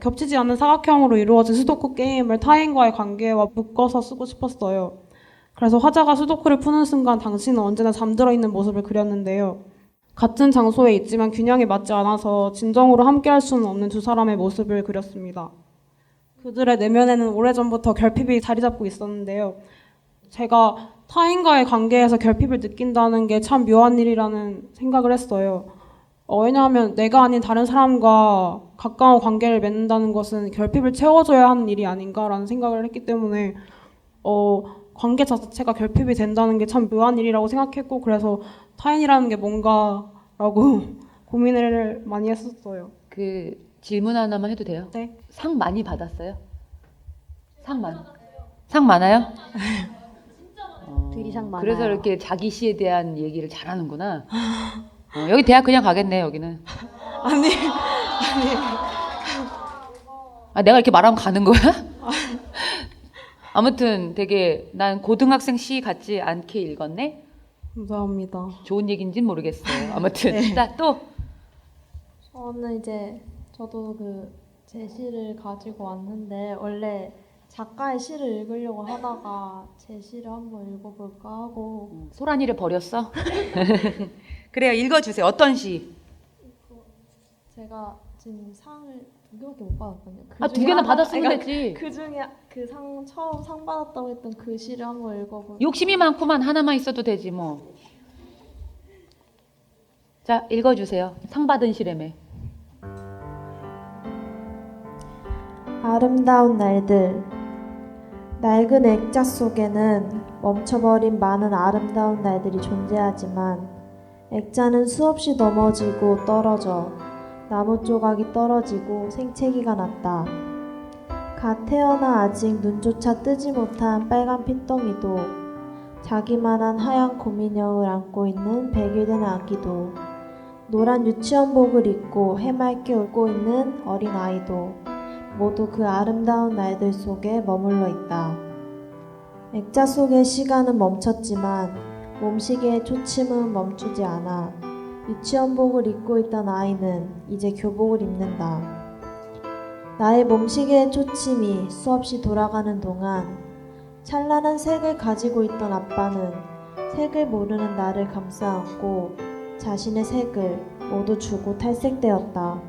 겹치지 않는 사각형으로 이루어진 수도쿠 게임을 타인과의 관계와 묶어서 쓰고 싶었어요. 그래서 화자가 수도쿠를 푸는 순간 당신은 언제나 잠들어 있는 모습을 그렸는데요. 같은 장소에 있지만 균형이 맞지 않아서 진정으로 함께할 수는 없는 두 사람의 모습을 그렸습니다. 그들의 내면에는 오래전부터 결핍이 자리 잡고 있었는데요. 제가 타인과의 관계에서 결핍을 느낀다는 게 참 묘한 일이라는 생각을 했어요. 왜냐하면 내가 아닌 다른 사람과 가까운 관계를 맺는다는 것은 결핍을 채워줘야 하는 일이 아닌가라는 생각을 했기 때문에 관계 자체가 결핍이 된다는 게 참 묘한 일이라고 생각했고, 그래서 타인이라는 게 뭔가라고 고민을 많이 했었어요. 그 질문 하나만 해도 돼요? 네. 상 많이 받았어요? 상 많아요? 들이상 많아요. 그래서 이렇게 자기 시에 대한 얘기를 잘하는구나. 여기 대학 그냥 가겠네, 여기는. 아니. 내가 이렇게 말하면 가는 거야? 아무튼 되게 난 고등학생 시 같지 않게 읽었네? 감사합니다. 좋은 얘기인지는 모르겠어요. 아무튼. 자, 또. 저는 이제 저도 제 시를 가지고 왔는데 원래 작가의 시를 읽으려고 하다가 제 시를 한번 읽어볼까 하고 소란이를 버렸어? 그래요, 읽어주세요. 어떤 시? 제가 지금 상을 2개밖에 못 받았거든요. 두 개나 받았으면 됐지. 그 중에 처음 상 받았다고 했던 그 시를 한번 읽어볼까. 욕심이 많구만. 하나만 있어도 되지 뭐. 자, 읽어주세요. 상 받은 시래매. 아름다운 날들. 낡은 액자 속에는 멈춰버린 많은 아름다운 날들이 존재하지만 액자는 수없이 넘어지고 떨어져 나무 조각이 떨어지고 생채기가 났다. 갓 태어나 아직 눈조차 뜨지 못한 빨간 핏덩이도 자기만한 하얀 곰인형을 안고 있는 100일 된 아기도 노란 유치원복을 입고 해맑게 웃고 있는 어린 아이도 모두 그 아름다운 날들 속에 머물러 있다. 액자 속의 시간은 멈췄지만 몸시계의 초침은 멈추지 않아 유치원복을 입고 있던 아이는 이제 교복을 입는다. 나의 몸시계의 초침이 수없이 돌아가는 동안 찬란한 색을 가지고 있던 아빠는 색을 모르는 나를 감싸 안고 자신의 색을 모두 주고 탈색되었다.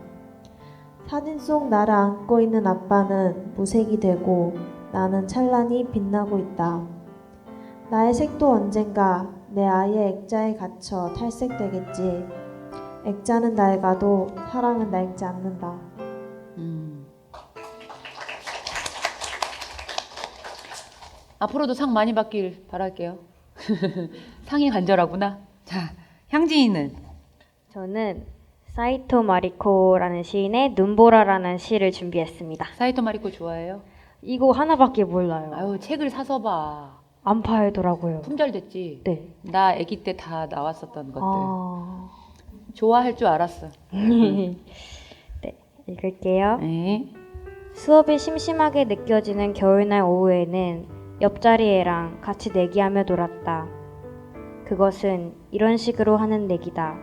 사진 속 나를 안고 있는 아빠는 무색이 되고 나는 찬란히 빛나고 있다. 나의 색도 언젠가 내 아이의 액자에 갇혀 탈색되겠지. 액자는 낡아도 사랑은 낡지 않는다. 앞으로도 상 많이 받길 바랄게요. 상이 간절하구나. 자, 향진이는? 저는 사이토 마리코라는 시인의 눈보라라는 시를 준비했습니다. 사이토 마리코 좋아해요? 이거 하나밖에 몰라요. 아유, 책을 사서 봐. 안 팔더라고요. 품절됐지? 네. 나 아기 때 다 나왔었던 것들. 아... 좋아할 줄 알았어. 네, 읽을게요. 네. 수업이 심심하게 느껴지는 겨울날 오후에는 옆자리 애랑 같이 내기하며 놀았다. 그것은 이런 식으로 하는 내기다.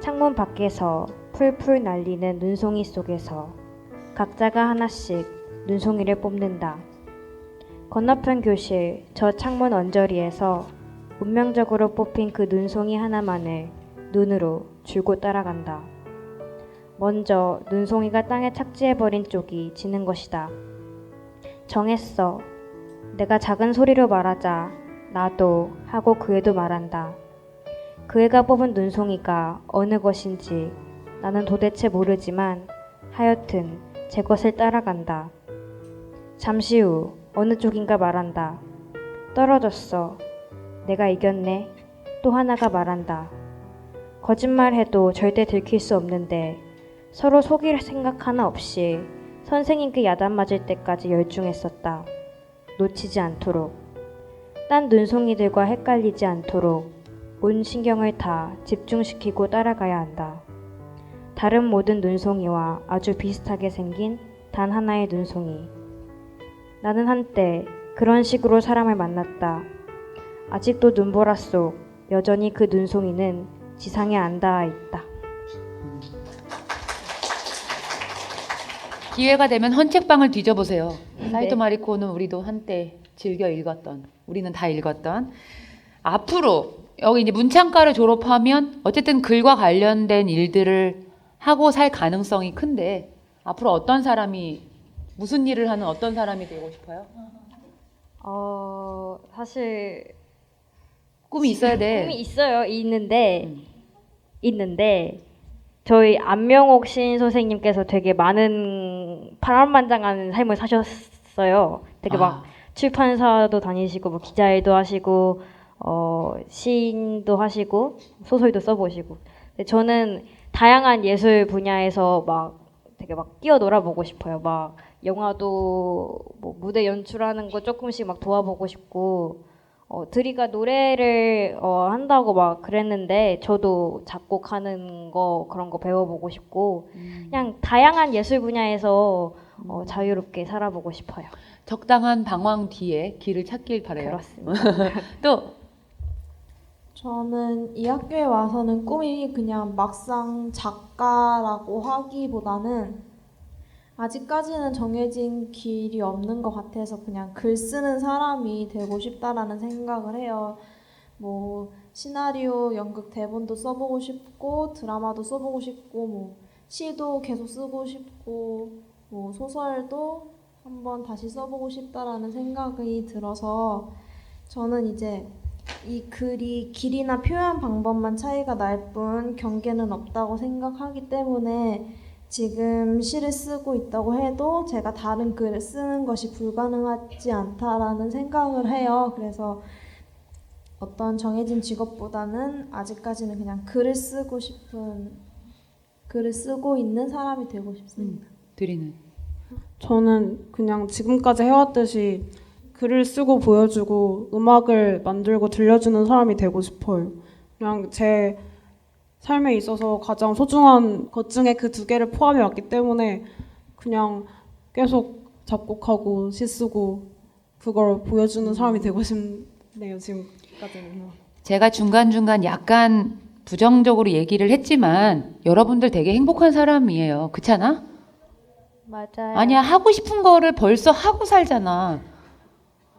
창문 밖에서 풀풀 날리는 눈송이 속에서 각자가 하나씩 눈송이를 뽑는다. 건너편 교실 저 창문 언저리에서 운명적으로 뽑힌 그 눈송이 하나만을 눈으로 줄곧 따라간다. 먼저 눈송이가 땅에 착지해버린 쪽이 지는 것이다. 정했어. 내가 작은 소리로 말하자 나도 하고 그 애도 말한다. 그 애가 뽑은 눈송이가 어느 것인지 나는 도대체 모르지만 하여튼 제 것을 따라간다. 잠시 후 어느 쪽인가 말한다. 떨어졌어. 내가 이겼네. 또 하나가 말한다. 거짓말해도 절대 들킬 수 없는데 서로 속일 생각 하나 없이 선생님께 야단 맞을 때까지 열중했었다. 놓치지 않도록. 딴 눈송이들과 헷갈리지 않도록 온 신경을 다 집중시키고 따라가야 한다. 다른 모든 눈송이와 아주 비슷하게 생긴 단 하나의 눈송이. 나는 한때 그런 식으로 사람을 만났다. 아직도 눈보라 속 여전히 그 눈송이는 지상에 안 닿아 있다. 기회가 되면 헌책방을 뒤져보세요. 사이토 네. 마리코는 우리도 한때 즐겨 읽었던, 우리는 다 읽었던. 앞으로 여기 이제 문창과를 졸업하면 어쨌든 글과 관련된 일들을 하고 살 가능성이 큰데 앞으로 어떤 사람이 무슨 일을 하는 어떤 사람이 되고 싶어요? 사실 꿈이 있어야 돼. 꿈이 있어요. 있는데 저희 안명옥 시인 선생님께서 되게 많은 파란만장한 삶을 사셨어요. 되게 막 출판사도 다니시고 뭐 기자일도 하시고 시인도 하시고 소설도 써보시고. 근데 저는 다양한 예술 분야에서 막 되게 막 뛰어놀아 보고 싶어요. 막 영화도 뭐 무대 연출하는 거 조금씩 막 도와보고 싶고. 드리가 노래를 한다고 막 그랬는데 저도 작곡하는 거 그런 거 배워보고 싶고 그냥 다양한 예술 분야에서 자유롭게 살아보고 싶어요. 적당한 방황 뒤에 길을 찾길 바래요. 그렇습니다. 또 저는 이 학교에 와서는 꿈이 그냥 막상 작가라고 하기보다는 아직까지는 정해진 길이 없는 것 같아서 그냥 글 쓰는 사람이 되고 싶다라는 생각을 해요. 뭐 시나리오, 연극 대본도 써보고 싶고 드라마도 써보고 싶고 뭐 시도 계속 쓰고 싶고 뭐 소설도 한번 다시 써보고 싶다라는 생각이 들어서 저는 이제 이 글이 길이나 표현 방법만 차이가 날 뿐 경계는 없다고 생각하기 때문에 지금 시를 쓰고 있다고 해도 제가 다른 글을 쓰는 것이 불가능하지 않다라는 생각을 해요. 그래서 어떤 정해진 직업보다는 아직까지는 그냥 글을 쓰고 있는 사람이 되고 싶습니다. 드리는 저는 그냥 지금까지 해왔듯이 글을 쓰고 보여주고 음악을 만들고 들려주는 사람이 되고 싶어요. 그냥 제 삶에 있어서 가장 소중한 것 중에 그 두 개를 포함해 왔기 때문에 그냥 계속 작곡하고 시 쓰고 그걸 보여주는 사람이 되고 싶네요. 지금까지는. 제가 중간중간 약간 부정적으로 얘기를 했지만 여러분들 되게 행복한 사람이에요. 그렇잖아? 맞아요. 아니야, 하고 싶은 거를 벌써 하고 살잖아.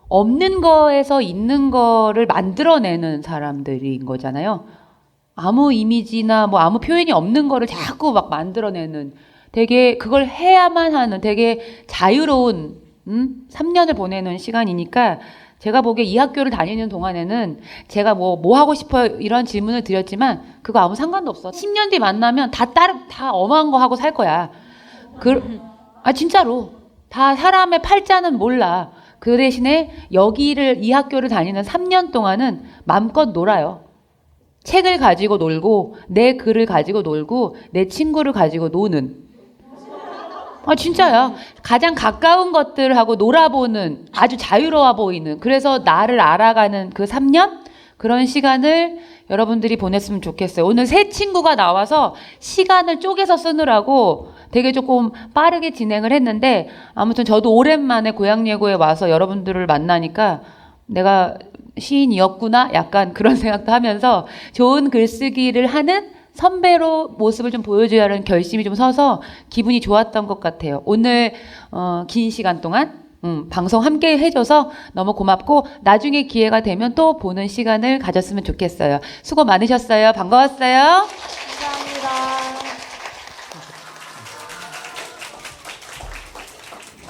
없는 거에서 있는 거를 만들어내는 사람들인 거잖아요. 아무 이미지나 뭐 아무 표현이 없는 거를 자꾸 막 만들어내는 되게 그걸 해야만 하는 되게 자유로운 3년을 보내는 시간이니까 제가 보기에 이 학교를 다니는 동안에는 제가 뭐 하고 싶어요 이런 질문을 드렸지만 그거 아무 상관도 없어. 10년 뒤 만나면 다 어마한 거 하고 살 거야. 진짜로 다 사람의 팔자는 몰라. 그 대신에 이 학교를 다니는 3년 동안은 마음껏 놀아요. 책을 가지고 놀고 내 글을 가지고 놀고 내 친구를 가지고 노는. 진짜야. 가장 가까운 것들하고 놀아보는 아주 자유로워 보이는 그래서 나를 알아가는 그 3년? 그런 시간을 여러분들이 보냈으면 좋겠어요. 오늘 새 친구가 나와서 시간을 쪼개서 쓰느라고 되게 조금 빠르게 진행을 했는데 아무튼 저도 오랜만에 고향예고에 와서 여러분들을 만나니까 내가 시인이었구나 약간 그런 생각도 하면서 좋은 글쓰기를 하는 선배로 모습을 좀 보여줘야 하는 결심이 좀 서서 기분이 좋았던 것 같아요. 오늘 긴 시간 동안 방송 함께 해줘서 너무 고맙고 나중에 기회가 되면 또 보는 시간을 가졌으면 좋겠어요. 수고 많으셨어요. 반가웠어요. 감사합니다.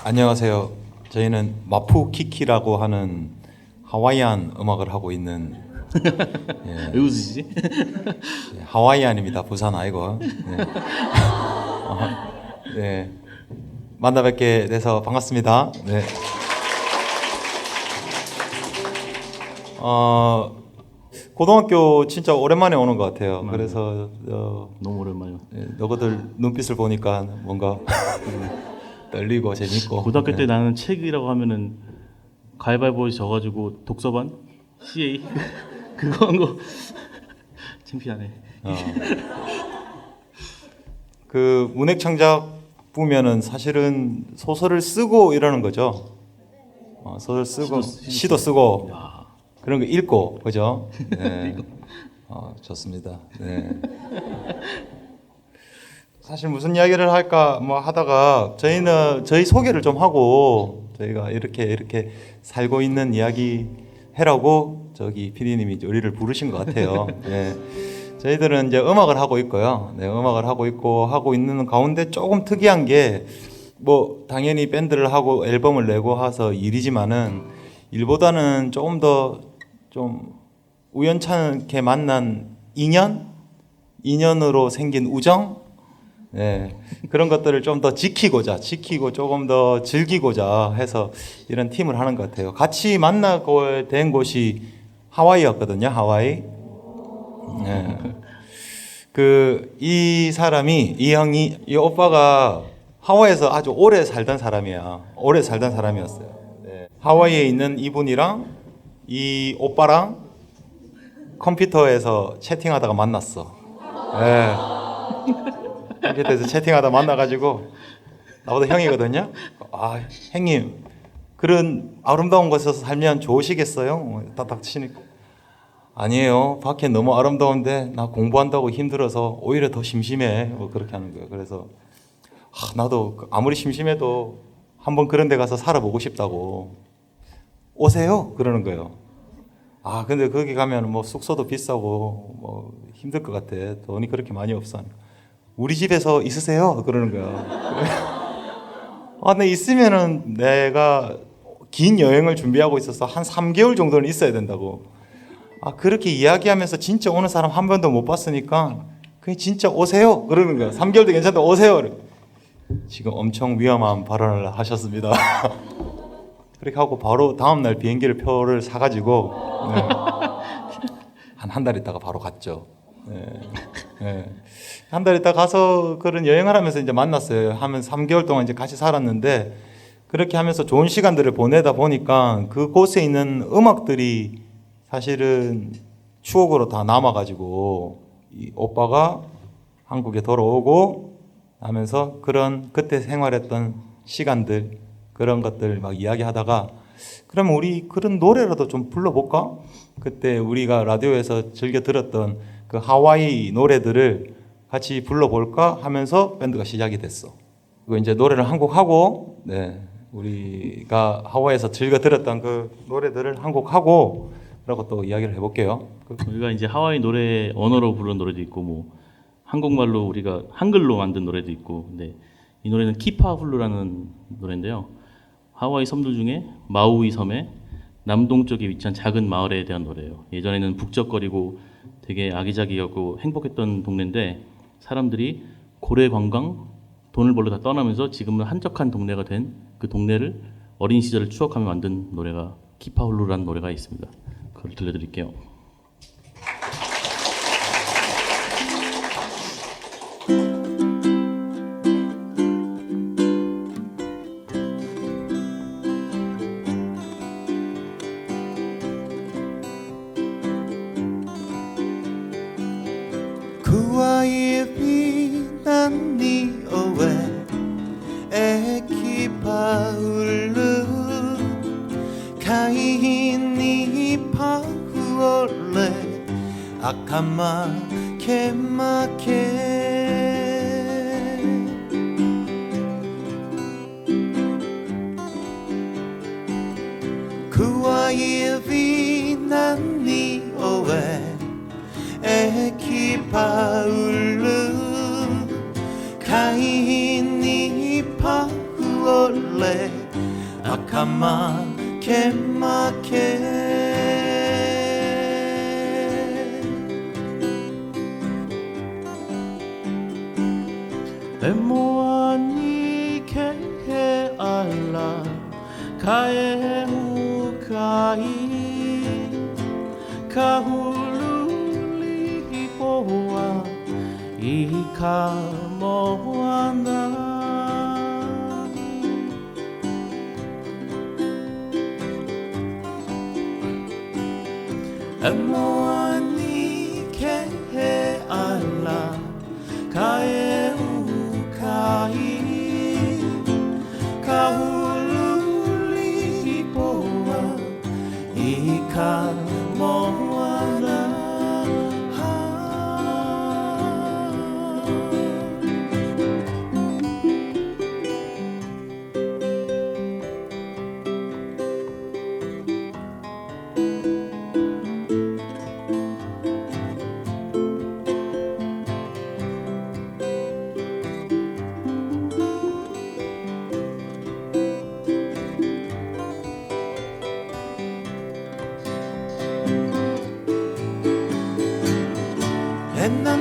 안녕하세요. 저희는 마푸 키키라고 하는 하와이안 음악을 하고 있는 왜 웃으시지? 하와이안입니다. 부산 아이고. 네. 만나 뵙게 돼서 반갑습니다. 네. 고등학교 진짜 오랜만에 오는 것 같아요. 맞아요. 그래서 너무 오랜만이요. 너희들 눈빛을 보니까 뭔가 떨리고 재밌고. 고등학교 네. 때 나는 책이라고 하면은 가위바위보 져가지고 독서반 CA 그거 한 거 창피하네. 그 문학 창작부면은 사실은 소설을 쓰고 이러는 거죠. 소설 쓰고 시도 쓰고 그런 거 읽고 그죠? 네. 좋습니다. 네. 사실 무슨 이야기를 할까 뭐 하다가 저희는 저희 소개를 좀 하고 저희가 이렇게 살고 있는 이야기 해라고 저기 PD님이 우리를 부르신 것 같아요. 네. 저희들은 이제 음악을 하고 있고요. 네, 음악을 하고 있고 하고 있는 가운데 조금 특이한 게 뭐 당연히 밴드를 하고 앨범을 내고 해서 일이지만은 일보다는 조금 더 좀 우연찮게 만난 인연으로 생긴 우정, 네, 그런 것들을 좀 더 지키고 조금 더 즐기고자 해서 이런 팀을 하는 것 같아요. 같이 만나고 된 곳이 하와이였거든요. 하와이. 네. 이 사람이 이 형이 이 오빠가 하와이에서 아주 오래 살던 사람이야. 오래 살던 사람이었어요. 네. 하와이에 있는 이분이랑 이 오빠랑 컴퓨터에서 채팅하다가 만났어. 네. 컴퓨터에서 채팅하다 만나가지고 나보다 형이거든요. 형님 그런 아름다운 곳에서 살면 좋으시겠어요? 딱딱 치니까 아니에요. 밖에 너무 아름다운데 나 공부한다고 힘들어서 오히려 더 심심해. 뭐 그렇게 하는 거예요. 그래서 나도 아무리 심심해도 한번 그런 데 가서 살아보고 싶다고. 오세요. 그러는 거예요. 근데 거기 가면 뭐 숙소도 비싸고 뭐 힘들 것 같아. 돈이 그렇게 많이 없어. 우리 집에서 있으세요. 그러는 거야. 근데 있으면은 내가 긴 여행을 준비하고 있어서 한 3개월 정도는 있어야 된다고. 그렇게 이야기하면서 진짜 오는 사람 한 번도 못 봤으니까 그냥 진짜 오세요. 그러는 거야. 3개월도 괜찮다. 오세요. 지금 엄청 위험한 발언을 하셨습니다. 그렇게 하고 바로 다음날 비행기를 표를 사가지고 한 달 있다가 바로 갔죠. 한 달 있다 가서 그런 여행을 하면서 이제 만났어요. 하면 3개월 동안 이제 같이 살았는데 그렇게 하면서 좋은 시간들을 보내다 보니까 그곳에 있는 음악들이 사실은 추억으로 다 남아가지고 이 오빠가 한국에 돌아오고 하면서 그런 그때 생활했던 시간들 그런 것들 막 이야기하다가 그러면 우리 그런 노래라도 좀 불러볼까? 그때 우리가 라디오에서 즐겨 들었던 그 하와이 노래들을 같이 불러볼까 하면서 밴드가 시작이 됐어. 그리고 이제 노래를 한 곡 하고 우리가 하와이에서 즐겨 들었던 그 노래들을 한 곡 하고 그러고 또 이야기를 해볼게요. 우리가 이제 하와이 노래 언어로 부른 노래도 있고 뭐 한국말로 우리가 한글로 만든 노래도 있고 근데 이 노래는 키파훌루라는 노래인데요. 하와이 섬들 중에 마우이 섬의 남동쪽에 위치한 작은 마을에 대한 노래예요. 예전에는 북적거리고 되게 아기자기하고 행복했던 동네인데 사람들이 고래 관광 돈을 벌러 다 떠나면서 지금은 한적한 동네가 된 그 동네를 어린 시절을 추억하며 만든 노래가 키파훌루라는 노래가 있습니다. 그걸 들려드릴게요. Kuai binan ni owe ekipaulu kai ni pahuole akama 그와의 빛난 네 어웨 에키파울르 카이니 파후올레 아카마 케마케 에모아니 케헤 알라 카에우 카이 카훌루리 보아 이카모아나 에모아니 케헤 알라 카에우 카이 카훌루리 보아 이카모아나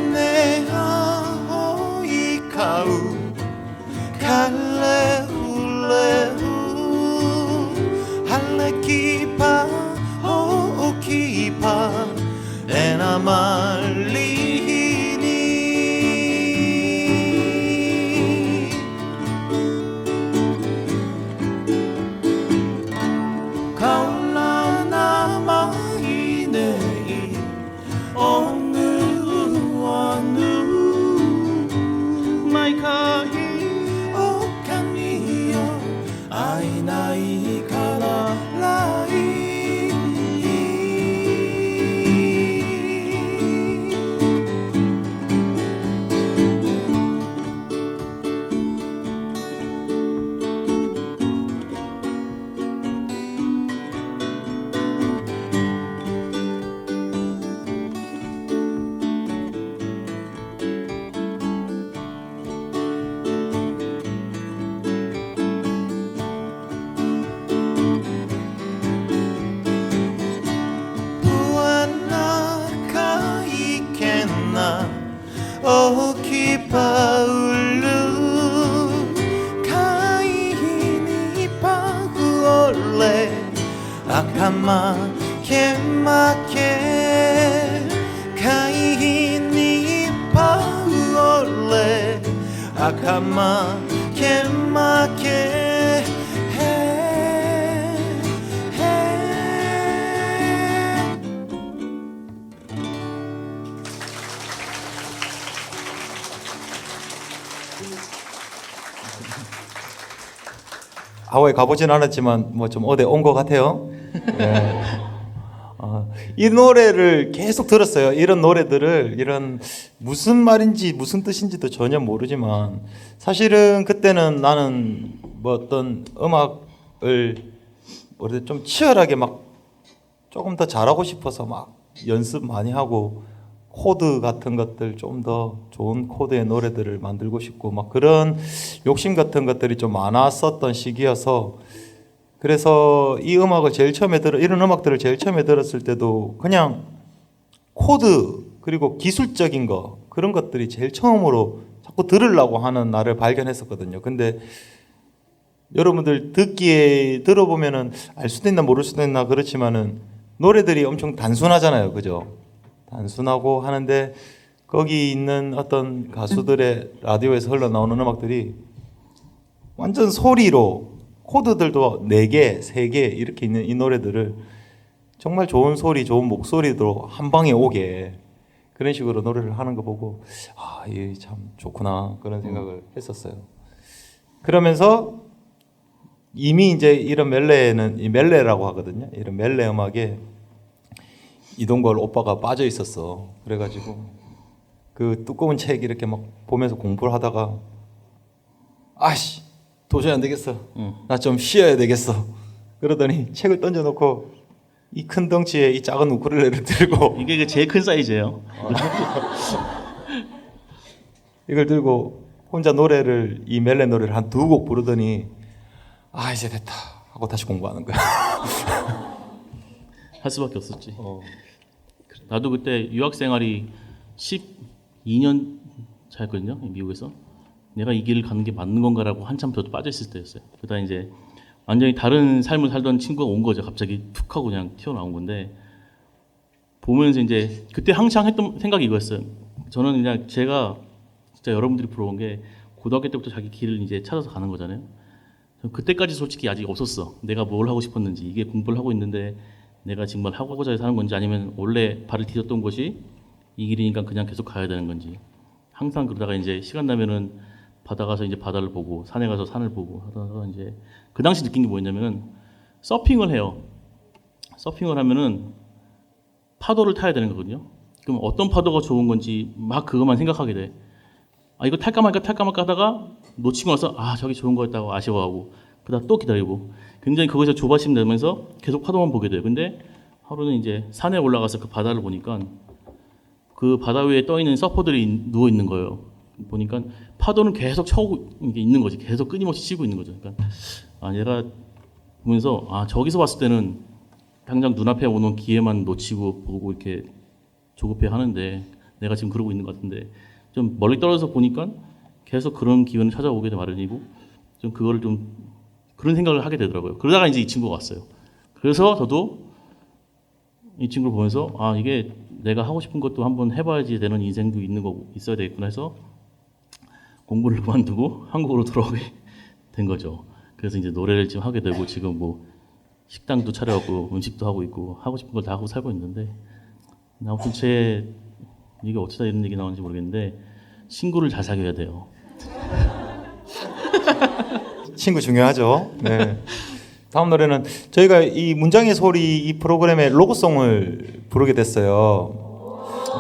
엔나네아 오이카우 칼레훌레후 할레키파 오키파 에나말리니 카울라나마이네이 마이카이 오카니요 아이나이 카라라이 오키파울루 카이니 파구올레 아카마 케마케 카이니 파구올레 아카마 케마케 하와이 가보진 않았지만 뭐 좀 어디 온 것 같아요. 네. 이 노래를 계속 들었어요. 이런 노래들을 이런 무슨 말인지 무슨 뜻인지도 전혀 모르지만 사실은 그때는 나는 뭐 어떤 음악을 좀 치열하게 막 조금 더 잘하고 싶어서 막 연습 많이 하고 코드 같은 것들 좀 더 좋은 코드의 노래들을 만들고 싶고 막 그런 욕심 같은 것들이 좀 많았었던 시기여서 그래서 이 음악을 제일 처음에 이런 음악들을 제일 처음에 들었을 때도 그냥 코드 그리고 기술적인 거 그런 것들이 제일 처음으로 자꾸 들으려고 하는 나를 발견했었거든요. 근데 여러분들 들어보면은 알 수도 있나 모를 수도 있나 그렇지만은 노래들이 엄청 단순하잖아요. 그죠? 단순하고 하는데 거기 있는 어떤 가수들의 라디오에서 흘러나오는 음악들이 완전 소리로 코드들도 4개, 3개 이렇게 있는 이 노래들을 정말 좋은 소리, 좋은 목소리로 한 방에 오게 그런 식으로 노래를 하는 거 보고 아, 이게 참 좋구나 그런 생각을 했었어요. 그러면서 이미 이제 이런 멜레는 이 멜레라고 하거든요. 이런 멜레 음악에 이동걸 오빠가 빠져 있었어. 그래가지고 그 두꺼운 책 이렇게 막 보면서 공부를 하다가 아씨 도저히 안 되겠어. 나 좀 쉬어야 되겠어. 그러더니 책을 던져놓고 이 큰 덩치에 이 작은 우쿨렐레를 들고 이게 그 제일 큰 사이즈예요. 이걸 들고 혼자 노래를 이 멜레 노래를 한 2곡 부르더니 아 이제 됐다 하고 다시 공부하는 거야. 할 수밖에 없었지. 나도 그때 유학 생활이 12년 차였거든요. 미국에서. 내가 이 길을 가는 게 맞는 건가라고 한참 저도 빠져있을 때였어요. 그러다 이제 완전히 다른 삶을 살던 친구가 온 거죠. 갑자기 툭 하고 그냥 튀어나온 건데 보면서 이제 그때 항상 했던 생각이 이거였어요. 저는 그냥 제가 진짜 여러분들이 부러운 게 고등학교 때부터 자기 길을 이제 찾아서 가는 거잖아요. 그때까지 솔직히 아직 없었어. 내가 뭘 하고 싶었는지, 이게 공부를 하고 있는데 내가 정말 하고자 해서 하는 건지, 아니면 원래 발을 디뎠던 곳이 이 길이니까 그냥 계속 가야 되는 건지. 항상 그러다가 이제 시간 나면은 바다 가서 이제 바다를 보고 산에 가서 산을 보고 하다가 이제 그 당시 느낀 게 뭐였냐면은 서핑을 해요. 서핑을 하면은 파도를 타야 되는 거거든요. 그럼 어떤 파도가 좋은 건지 막 그것만 생각하게 돼. 아 이거 탈까 말까 하다가 놓치고 나서 아 저기 좋은 거였다고 아쉬워하고 그다음 또 기다리고 굉장히 그것에서 조바심 내면서 계속 파도만 보게 돼요. 근데 하루는 이제 산에 올라가서 그 바다를 보니까 그 바다 위에 떠 있는 서퍼들이 누워 있는 거예요. 보니까 파도는 계속 쳐오고 있는 거지. 계속 끊임없이 치고 있는 거죠. 그러니까 아 얘가 보면서 아 저기서 봤을 때는 당장 눈앞에 오는 기회만 놓치고 보고 이렇게 조급해 하는데 내가 지금 그러고 있는 것 같은데 좀 멀리 떨어져서 보니까 계속 그런 기회는 찾아오게 된 마련이고 좀 그거를 좀 그런 생각을 하게 되더라고요. 그러다가 이제 이 친구가 왔어요. 그래서 저도 이 친구를 보면서 아 이게 내가 하고 싶은 것도 한번 해봐야지 되는 인생도 있는 거고 있어야 되겠구나 해서 공부를 그만두고 한국으로 돌아오게 된 거죠. 그래서 이제 노래를 지금 하게 되고 지금 뭐 식당도 차려갖고 음식도 하고 있고 하고 싶은 걸 다 하고 살고 있는데 아무튼 이게 어쩌다 이런 얘기 나오는지 모르겠는데 친구를 잘 사귀어야 돼요. 친구 중요하죠. 네. 다음 노래는 저희가 이 문장의 소리 이 프로그램의 로고송을 부르게 됐어요.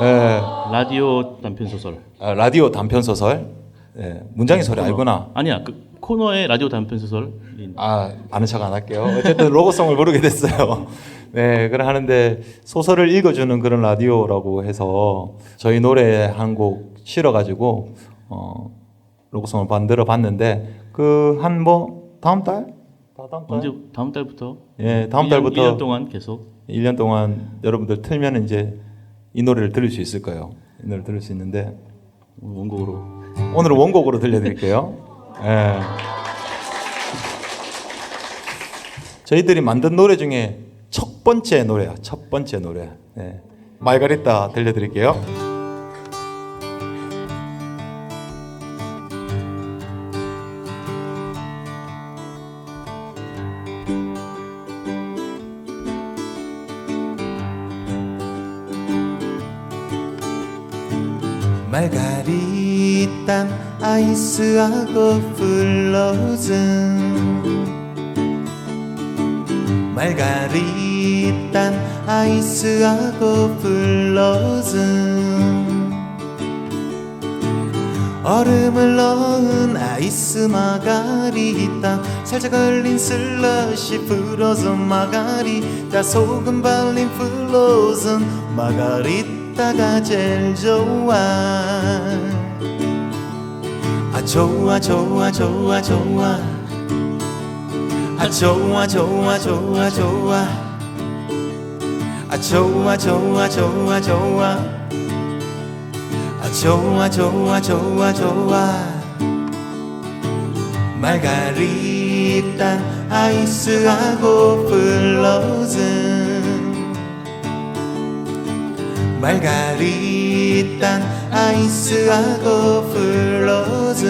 네. 라디오 단편 소설. 아, 라디오 단편 소설. 네. 문장의 소리 알구나. 아니야 그 코너의 라디오 단편 소설. 아 아는 척 안 할게요. 어쨌든 로고송을 부르게 됐어요. 네, 그래 하는데 소설을 읽어주는 그런 라디오라고 해서 저희 노래 한 곡 실어가지고 로고송을 만들어 봤는데 그 한 뭐 다음 달? 언제 다음 달부터? 예, 다음 달부터 1년 동안 계속 1년 동안 여러분들 틀면 이제 이 노래를 들을 수 있을 거예요. 이 노래를 들을 수 있는데 원곡으로 오늘은 원곡으로 들려드릴게요. 예. 저희들이 만든 노래 중에 첫 번째 노래야. 첫 번째 노래. 예. 말가리타 들려드릴게요. 말가리탄 아이스하고 플로즌 말가리탄 아이스하고 플로즌 얼음을 넣은 아이스 마가리타 살짝 걸린 슬러시 프로즌 마가리타 소금 발린 플로즌 마가리타가 제일 좋아 아 좋아 좋아 좋아 좋아 아 좋아 좋아 좋아 좋아 아 좋아 좋아 좋아 좋아 아 좋아 좋아 좋아 좋아 말가리타 아이스하고 플로즌 말가리타 아이스하고 플로즌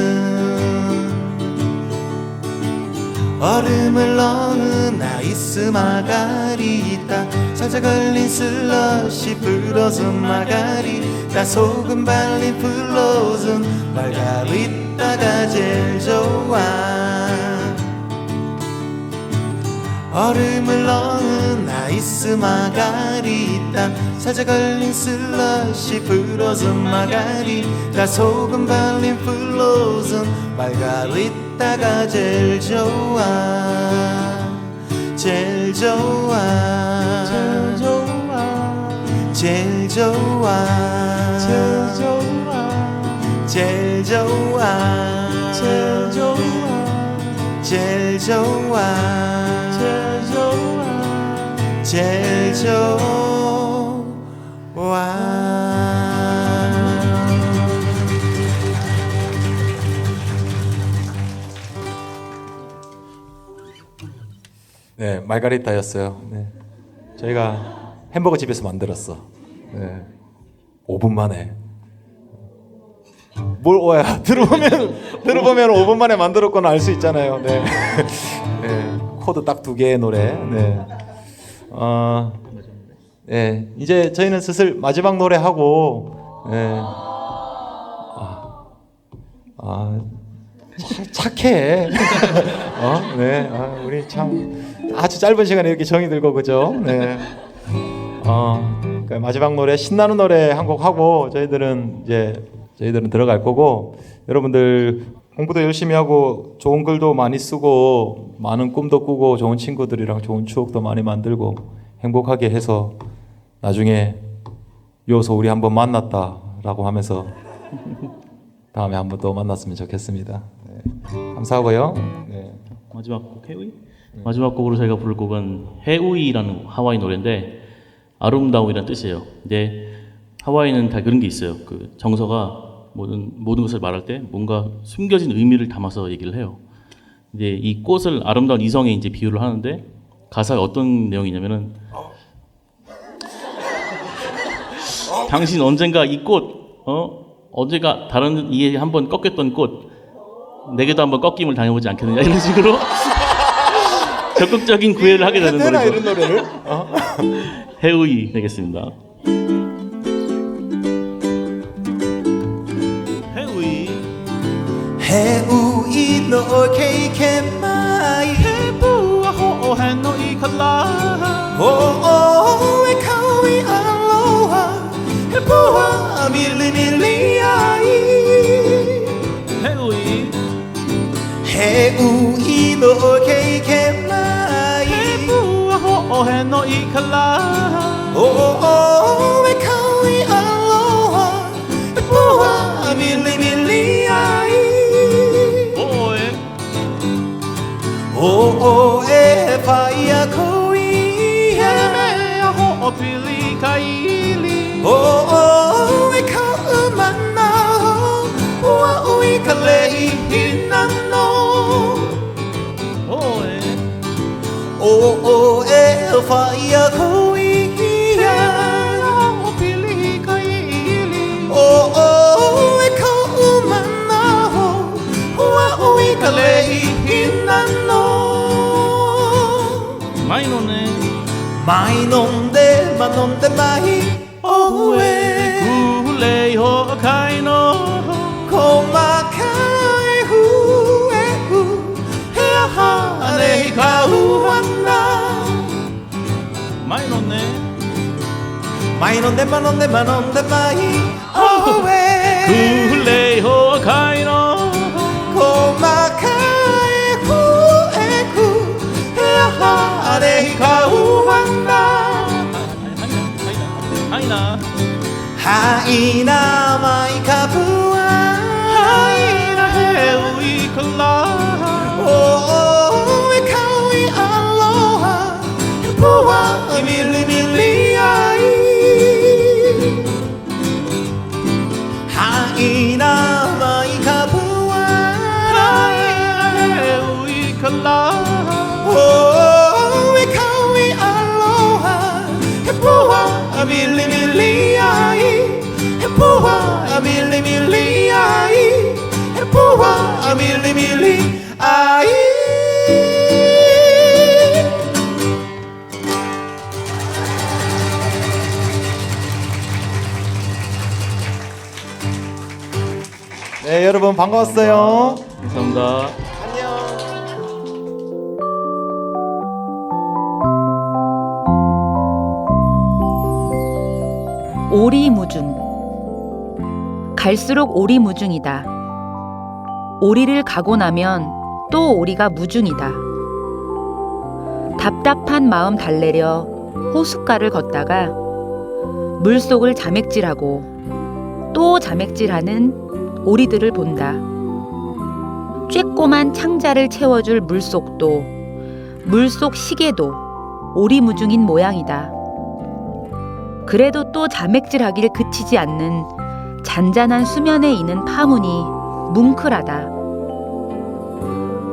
얼음을 넣은 아이스 마가리타 살짝 걸린 슬러시 프로즌 마가리타 소금 발린 플로즌 말가리타가 제일 좋아 얼음을 넣은 아이스 아이스 마가리타 살짝 걸린 슬러시 불어서 마가리타 소금 발린 플로즌 말가리타가 제일 좋아 제일 좋아 제일 좋아 제일 좋아 제일 좋아 제일 좋아 제일 좋아 제일 좋아 제일 좋아 네, 말가리타였어요. 네. 저희가 햄버거 집에서 만들었어. 네. 5분 만에. 뭘 오야 들어보면 5분 만에 만들었거나 알 수 있잖아요. 네. 네. 코드 딱 2개의 노래. 네. 네. 이제 저희는 슬슬 마지막 노래 하고. 네. 착해. 네. 우리 참 아주 짧은 시간에 이렇게 정이 들고 그죠? 네. 그러니까 마지막 노래 신나는 노래 한 곡 하고 저희들은 들어갈 거고 여러분들 공부도 열심히 하고 좋은 글도 많이 쓰고 많은 꿈도 꾸고 좋은 친구들이랑 좋은 추억도 많이 만들고 행복하게 해서 나중에 비로소 우리 한번 만났다라고 하면서 다음에 한번 또 만났으면 좋겠습니다. 네. 감사하고요. 네. 마지막 곡 해우이? 마지막 곡으로 저희가 부를 곡은 해우이라는 하와이 노래인데 아름다움이라는 뜻이에요. 근데 하와이는 다 그런 게 있어요. 그 정서가 모든 것을 말할 때 뭔가 숨겨진 의미를 담아서 얘기를 해요. 이제 이 꽃을 아름다운 이성에 이제 비유를 하는데 가사가 어떤 내용이냐면은 당신 언젠가 이 꽃, 언젠가 다른 이에 한번 꺾였던 꽃, 내게도 한번 꺾임을 당해보지 않겠느냐 이런 식으로 적극적인 구애를 하게 되는 노래죠. 이런 노래를? 해우이 되겠습니다. 해우이 해우이 너 케이케 마이 해부아 호오해 너이 칼라 오오에 카위 알로하 해부아 밀리밀리아이 해우이 해우이 너 케이케 마이 해부아 호오해 너이 칼라 오오에 카위 알로하 해부아 밀리밀리아이 오오에 파이야 코이 헤메야 호오필리 카이리 오오에 카우 만나오 오아오이 칼레이 히난노 오오에 파이야 코이야 호오필리 카이리 오오에 카우 만나오 오아오이 칼레이 히난노 마이노네 마이 논데 마이 오에 굴레이 호카이노 고마카이 후에후 헤아하네 가우한나 마이노네 마이 논데 마이 오에 굴레이 호카이노 고마카이 후에후 헤아하네 가우한나 하이나 하이나 마이 카부아 하이나 해우이 칼라 오오에 카위 알로하 보아 밀리밀리아이 하이나 마이 카부아 하이나 해우이 칼라 오오에 카위 알로하 보아 밀리밀리아이 보아 밀리밀리아이 보아 밀리밀리아이 네, 여러분 반가웠어요. 감사합니다. 안녕. 오리무중. 갈수록 오리무중이다. 오리를 가고 나면 또 오리가 무중이다. 답답한 마음 달래려 호숫가를 걷다가 물속을 자맥질하고 또 자맥질하는 오리들을 본다. 쬐꼬만 창자를 채워줄 물속도, 물속 시계도 오리무중인 모양이다. 그래도 또 자맥질하길 그치지 않는 잔잔한 수면에 있는 파문이 뭉클하다.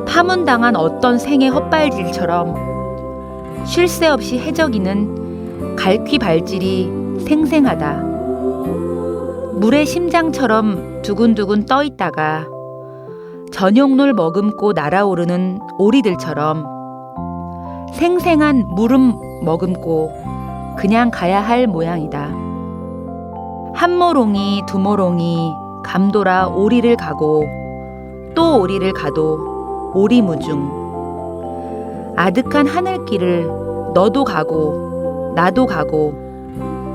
파문당한 어떤 생의 헛발질처럼 쉴 새 없이 해적이는 갈퀴 발질이 생생하다. 물의 심장처럼 두근두근 떠 있다가 저녁놀 머금고 날아오르는 오리들처럼 생생한 물음 머금고 그냥 가야 할 모양이다. 한 모롱이 두 모롱이 감돌아 오리를 가고 또 오리를 가도 오리무중. 아득한 하늘길을 너도 가고 나도 가고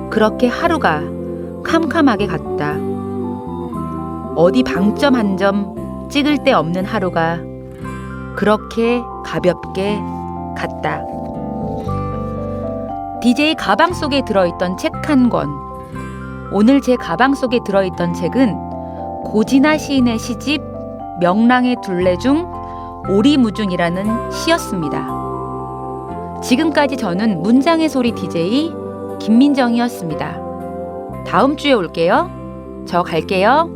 그렇게 하루가 캄캄하게 갔다. 어디 방점 한 점 찍을 데 없는 하루가 그렇게 가볍게 갔다. DJ 가방 속에 들어있던 책 한 권. 오늘 제 가방 속에 들어있던 책은 고진아 시인의 시집 명랑의 둘레 중 오리무중이라는 시였습니다. 지금까지 저는 문장의 소리 DJ 김민정이었습니다. 다음 주에 올게요. 저 갈게요.